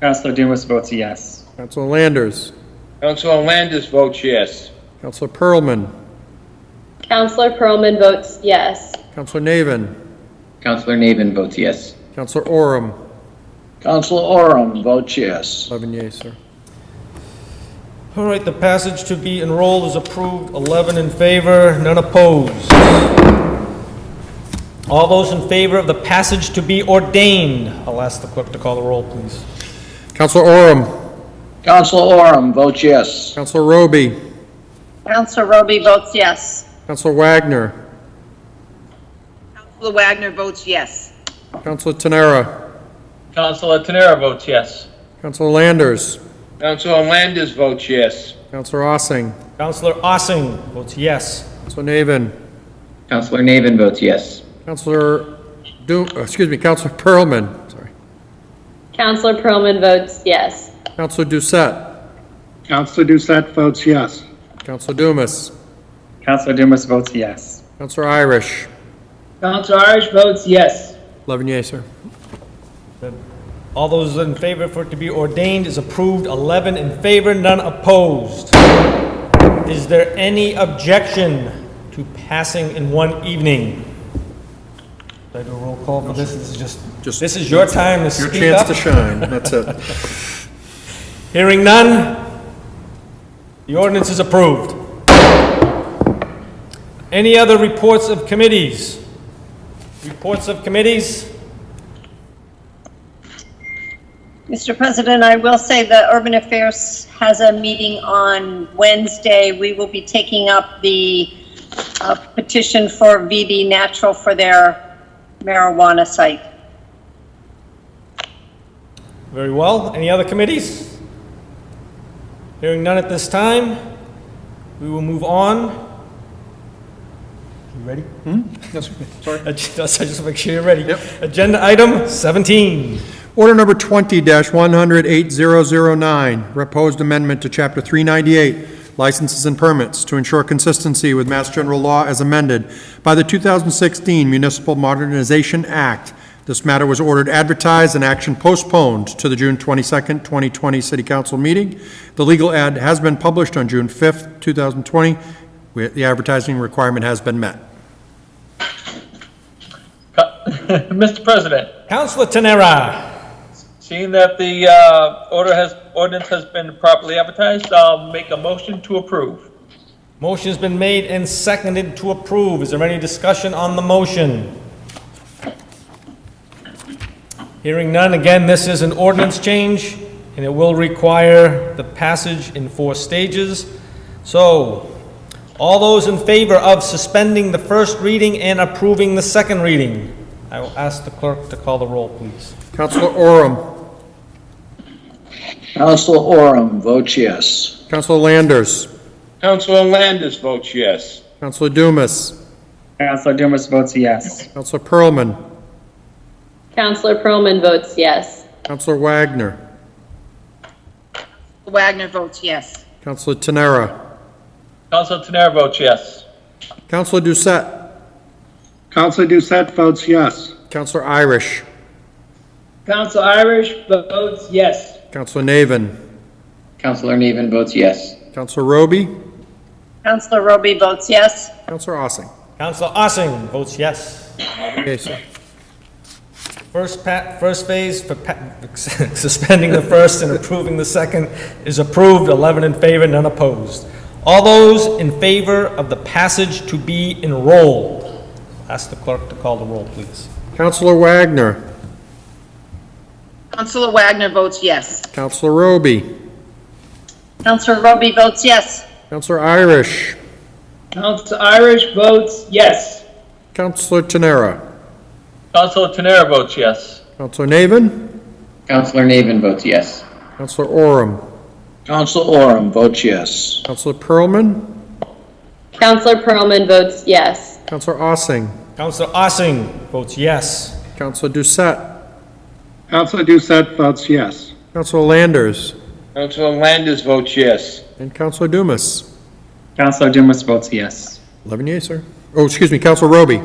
R: Councilor Dumas votes yes.
S: Counselor Landers.
F: Councilor Landis votes yes.
S: Counselor Pearlman.
M: Counselor Pearlman votes yes.
S: Counselor Navin.
J: Councilor Navin votes yes.
S: Counselor Oram.
E: Counselor Oram votes yes.
S: 11 yeas, sir.
A: All right, the passage to be enrolled is approved, 11 in favor, none opposed. All those in favor of the passage to be ordained, I'll ask the clerk to call the roll, please.
S: Counselor Oram.
E: Counselor Oram votes yes.
S: Counselor Roby.
G: Counselor Roby votes yes.
S: Counselor Wagner.
O: Counselor Wagner votes yes.
S: Counselor Tenera.
K: Councilor Tenera votes yes.
S: Counselor Landers.
F: Councilor Landis votes yes.
S: Counselor Ossing.
A: Counselor Ossing votes yes.
S: Counselor Navin.
J: Councilor Navin votes yes.
S: Counselor Counselor Pearlman. Sorry.
M: Counselor Pearlman votes yes.
S: Counselor Doucette.
I: Counselor Doucette votes yes.
S: Counselor Dumas.
R: Councilor Dumas votes yes.
S: Counselor Irish.
L: Counselor Irish votes yes.
S: 11 yeas, sir.
A: All those in favor for it to be ordained is approved, 11 in favor, none opposed. Is there any objection to passing in one evening? Did I do a roll call for this? This is just this is your time to speak up.
S: Your chance to shine, that's it.
A: Hearing none, the ordinance is approved. Any other reports of committees? Reports of committees?
G: Mr. President, I will say the Urban Affairs has a meeting on Wednesday. We will be taking up the petition for VD Natural for their marijuana site.
A: Very well. Any other committees? Hearing none at this time, we will move on. You ready?
S: Yes, sorry.
A: I just make sure you're ready.
S: Yep.
A: Agenda item 17.
S: Order number 20-100-8009, proposed amendment to Chapter 398, licenses and permits, to ensure consistency with Mass General Law as amended by the 2016 Municipal Modernization Act. This matter was ordered advertised and action postponed to the June 22nd, 2020 City Council meeting. The legal ad has been published on June 5th, 2020. The advertising requirement has been met.
K: Mr. President,
A: Councilor Tenera.
K: seeing that the ordinance has been properly advertised, I'll make a motion to approve.
A: Motion's been made and seconded to approve. Is there any discussion on the motion? Hearing none, again, this is an ordinance change, and it will require the passage in 4 stages. So, all those in favor of suspending the first reading and approving the second reading? I will ask the clerk to call the roll, please.
S: Counselor Oram.
E: Counselor Oram votes yes.
S: Counselor Landers.
F: Councilor Landis votes yes.
S: Counselor Dumas.
R: Councilor Dumas votes yes.
S: Counselor Pearlman.
M: Counselor Pearlman votes yes.
S: Counselor Wagner.
O: Wagner votes yes.
S: Counselor Tenera.
K: Councilor Tenera votes yes.
S: Counselor Doucette.
I: Counselor Doucette votes yes.
S: Counselor Irish.
L: Counselor Irish votes yes.
S: Counselor Navin.
J: Councilor Navin votes yes.
S: Counselor Roby.
G: Counselor Roby votes yes.
S: Counselor Ossing.
A: Counselor Ossing votes yes.
S: Okay, sir.
A: First phase for suspending the first and approving the second is approved, 11 in favor, none opposed. All those in favor of the passage to be enrolled? Ask the clerk to call the roll, please.
S: Counselor Wagner.
O: Counselor Wagner votes yes.
S: Counselor Roby.
G: Counselor Roby votes yes.
S: Counselor Irish.
L: Counselor Irish votes yes.
S: Counselor Tenera.
K: Councilor Tenera votes yes.
S: Counselor Navin.
J: Councilor Navin votes yes.
S: Counselor Oram.
E: Counselor Oram votes yes.
S: Counselor Pearlman.
M: Counselor Pearlman votes yes.
S: Counselor Ossing.
A: Counselor Ossing votes yes.
S: Counselor Doucette.
I: Counselor Doucette votes yes.
S: Counselor Landers.
F: Councilor Landis votes yes.
S: And Counselor Dumas.
R: Councilor Dumas votes yes.
S: 11 yeas, sir. Oh, excuse me, Counselor Roby.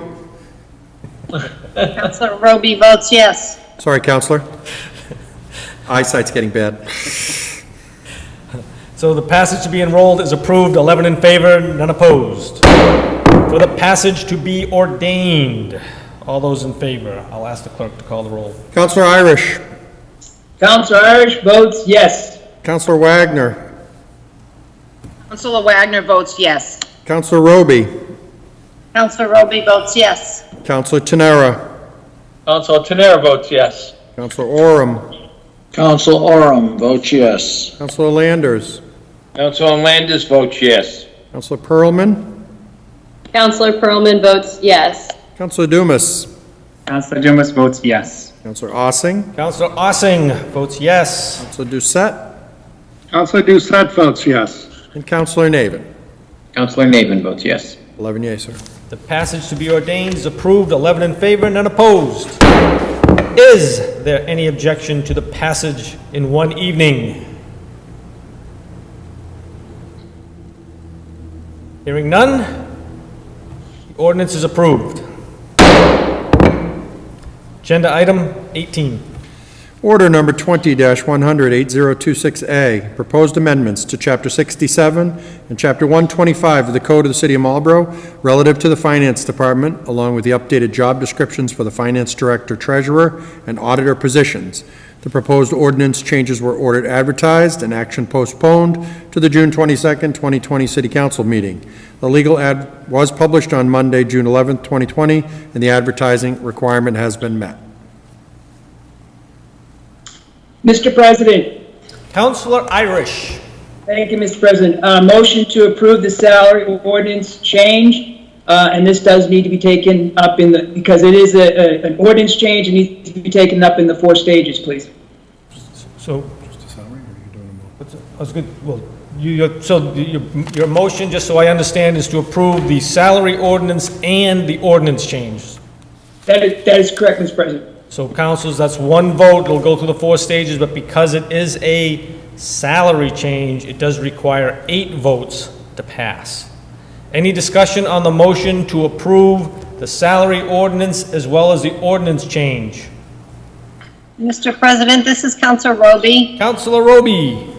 G: Councilor Roby votes yes.
S: Sorry, Counselor. Eyesight's getting bad.
A: So the passage to be enrolled is approved, 11 in favor, none opposed. For the passage to be ordained, all those in favor, I'll ask the clerk to call the roll.
S: Counselor Irish.
L: Counselor Irish votes yes.
S: Counselor Wagner.
O: Councilor Wagner votes yes.
S: Counselor Roby.
G: Councilor Roby votes yes.
S: Counselor Tenera.
K: Councilor Tenera votes yes.
S: Counselor Oram.
E: Council Oram votes yes.
S: Counselor Landers.
F: Councilor Landis votes yes.
S: Counselor Pearlman.
M: Counselor Pearlman votes yes.
S: Counselor Dumas.
R: Counselor Dumas votes yes.
S: Counselor Ossing.
A: Counselor Ossing votes yes.
S: Counselor Doucette.
I: Counselor Doucette votes yes.
S: And Counselor Navin.
J: Counselor Navin votes yes.
S: 11 yeas, sir.
A: The passage to be ordained is approved, 11 in favor, none opposed. Is there any objection to the passage in one evening? Hearing none, the ordinance is approved. Agenda item 18.
S: Order number 20-100-8026A, proposed amendments to Chapter 67 and Chapter 125 of the Code of the City of Marlborough relative to the Finance Department, along with the updated job descriptions for the Finance Director, Treasurer, and Auditor positions. The proposed ordinance changes were ordered advertised and action postponed to the June 22nd, 2020 City Council meeting. The legal ad was published on Monday, June 11th, 2020, and the advertising requirement has been met.
L: Mr. President.
A: Councilor Irish.
L: Thank you, Mr. President. Motion to approve the salary ordinance change, and this does need to be taken up in the, because it is an ordinance change, it needs to be taken up in the 4 stages, please.
A: So, I was good. Well, your motion, just so I understand, is to approve the salary ordinance and the ordinance change.
L: That is correct, Mr. President.
A: So, councilors, that's one vote. It'll go through the 4 stages, but because it is a salary change, it does require 8 votes to pass. Any discussion on the motion to approve the salary ordinance as well as the ordinance change?
G: Mr. President, this is Councilor Roby.
A: Councilor Roby.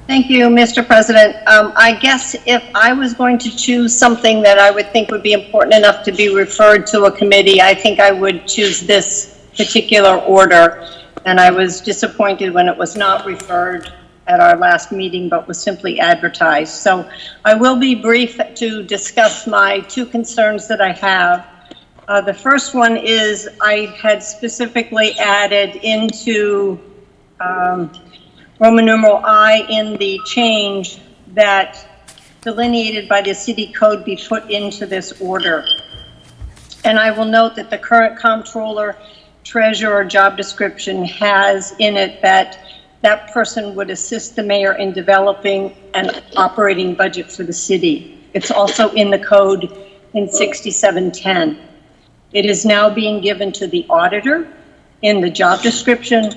G: Thank you, Mr. President. I guess if I was going to choose something that I would think would be important enough to be referred to a committee, I think I would choose this particular order. And I was disappointed when it was not referred at our last meeting, but was simply advertised. So I will be brief to discuss my 2 concerns that I have. The first one is I had specifically added into Roman numeral I in the change that delineated by the city code be put into this order. And I will note that the current comptroller treasurer job description has in it that that person would assist the mayor in developing an operating budget for the city. It's also in the code in 6710. It is now being given to the auditor in the job description,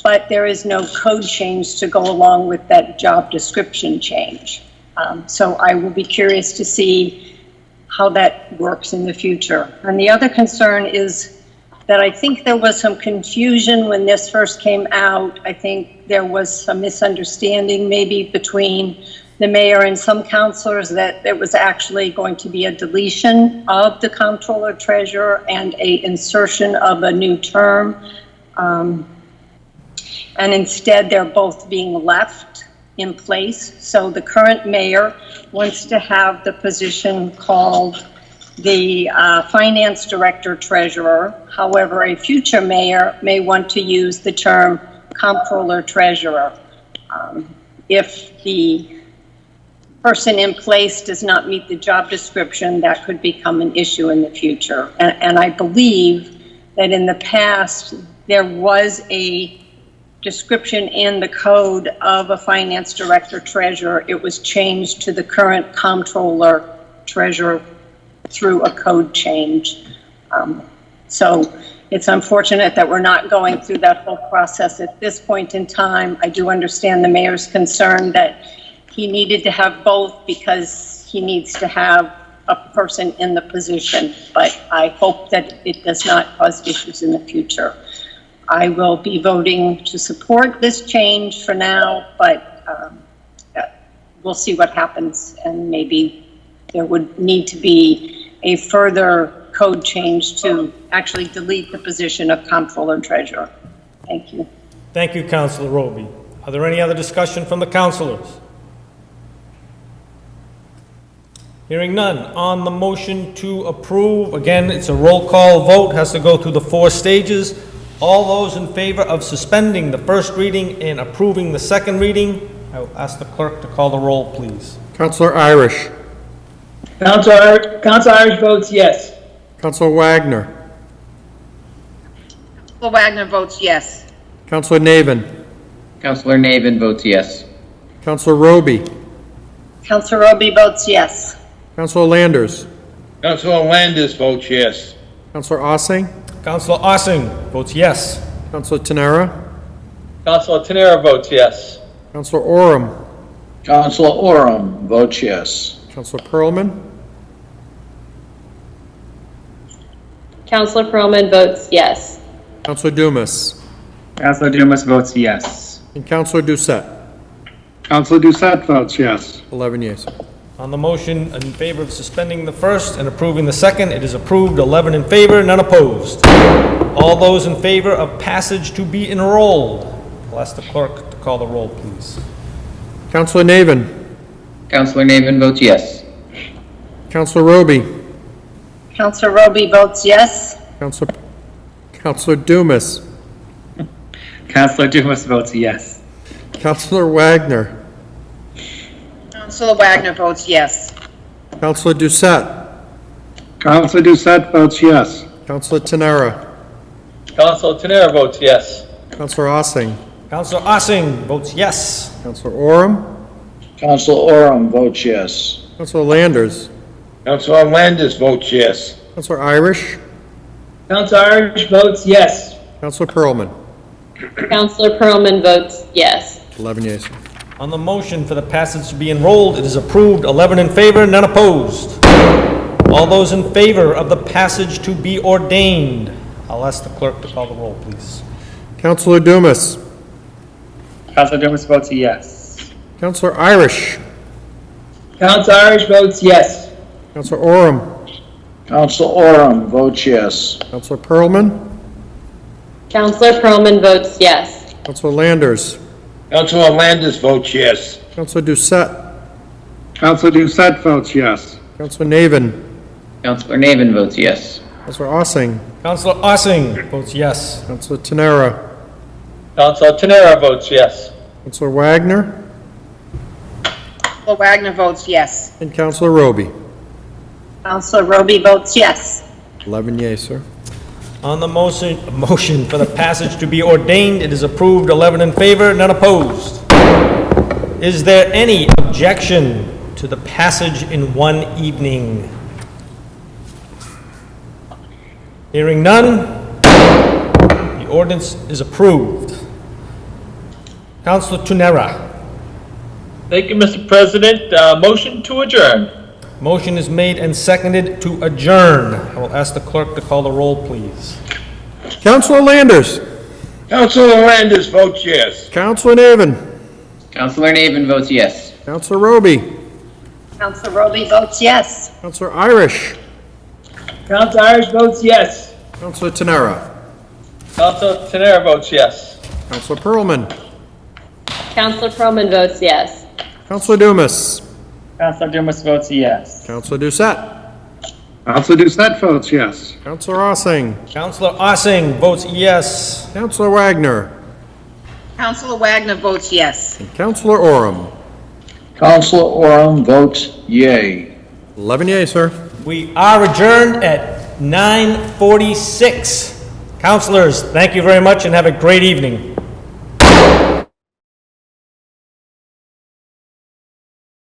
G: but there is no code change to go along with that job description change. So I will be curious to see how that works in the future. And the other concern is that I think there was some confusion when this first came out. I think there was some misunderstanding maybe between the mayor and some councilors that there was actually going to be a deletion of the comptroller treasurer and a insertion of a new term. And instead they're both being left in place. So the current mayor wants to have the position called the finance director treasurer. However, a future mayor may want to use the term comptroller treasurer. If the person in place does not meet the job description, that could become an issue in the future. And I believe that in the past, there was a description in the code of a finance director treasurer. It was changed to the current comptroller treasurer through a code change. So it's unfortunate that we're not going through that whole process at this point in time. I do understand the mayor's concern that he needed to have both because he needs to have a person in the position, but I hope that it does not cause issues in the future. I will be voting to support this change for now, but we'll see what happens, and maybe there would need to be a further code change to actually delete the position of comptroller treasurer. Thank you.
A: Thank you, Councilor Roby. Are there any other discussion from the councilors? Hearing none. On the motion to approve, again, it's a roll call vote, has to go through the 4 stages. All those in favor of suspending the first reading and approving the second reading, I will ask the clerk to call the roll, please.
S: Councilor Irish.
L: Councilor Irish votes yes.
S: Councilor Wagner.
O: Councilor Wagner votes yes.
S: Councilor Navin.
J: Councilor Navin votes yes.
S: Councilor Roby.
G: Councilor Roby votes yes.
S: Councilor Landers.
F: Councilor Landis votes yes.
S: Councilor Ossing.
A: Councilor Ossing votes yes.
S: Councilor Tenera.
K: Councilor Tenera votes yes.
S: Councilor Oram.
E: Councilor Oram votes yes.
S: Councilor Pearlman.
M: Councilor Perlman votes yes.
S: Councilor Dumas.
R: Councilor Dumas votes yes.
S: And Councilor Doucette.
I: Councilor Doucette votes yes.
S: 11 yeas.
A: On the motion in favor of suspending the first and approving the second, it is approved. 11 in favor, none opposed. All those in favor of passage to be enrolled, I'll ask the clerk to call the roll, please.
S: Councilor Navin.
J: Councilor Navin votes yes.
S: Councilor Roby.
G: Councilor Roby votes yes.
S: Councilor Dumas.
R: Councilor Dumas votes yes.
S: Councilor Wagner.
O: Councilor Wagner votes yes.
S: Councilor Doucette.
I: Councilor Doucette votes yes.
S: Councilor Tenera.
K: Councilor Tenera votes yes.
S: Councilor Ossing.
A: Councilor Ossing votes yes.
S: Councilor Oram.
E: Councilor Oram votes yes.
S: Councilor Landers.
F: Councilor Landis votes yes.
S: Councilor Irish.
L: Councilor Irish votes yes.
S: Councilor Pearlman.
M: Councilor Perlman votes yes.
S: 11 yeas.
A: On the motion for the passage to be enrolled, it is approved. 11 in favor, none opposed. All those in favor of the passage to be ordained, I'll ask the clerk to call the roll, please.
S: Councilor Dumas.
R: Councilor Dumas votes yes.
S: Councilor Irish.
L: Councilor Irish votes yes.
S: Councilor Oram.
E: Councilor Oram votes yes.
S: Councilor Pearlman.
M: Councilor Perlman votes yes.
S: Councilor Landers.
F: Councilor Landis votes yes.
S: Councilor Doucette.
I: Councilor Doucette votes yes.
S: Councilor Navin.
J: Councilor Navin votes yes.
S: Councilor Ossing.
A: Councilor Ossing votes yes.
S: Councilor Tenera.
K: Councilor Tenera votes yes.
S: Councilor Wagner.
O: Councilor Wagner votes yes.
S: And Councilor Roby.
G: Councilor Roby votes yes.
S: 11 yeas, sir.
A: On the motion for the passage to be ordained, it is approved. 11 in favor, none opposed. Is there any objection to the passage in one evening? Hearing none, the ordinance is approved. Councilor Tenera.
K: Thank you, Mr. President. Motion to adjourn.
A: Motion is made and seconded to adjourn. I will ask the clerk to call the roll, please.
S: Councilor Landers.
F: Councilor Landis votes yes.
S: Councilor Navin.
J: Councilor Navin votes yes.
S: Councilor Roby.
G: Councilor Roby votes yes.
S: Councilor Irish.
L: Councilor Irish votes yes.
S: Councilor Tenera.
K: Councilor Tenera votes yes.
S: Councilor Pearlman.
M: Councilor Perlman votes yes.
S: Councilor Dumas.
R: Councilor Dumas votes yes.
S: Councilor Doucette.
I: Councilor Doucette votes yes.
S: Councilor Ossing.
A: Councilor Ossing votes yes.
S: Councilor Wagner.
O: Councilor Wagner votes yes.
S: And Councilor Oram.
E: Councilor Oram votes yay.
S: 11 yeas, sir.
A: We are adjourned at 9:46. Councilors, thank you very much and have a great evening.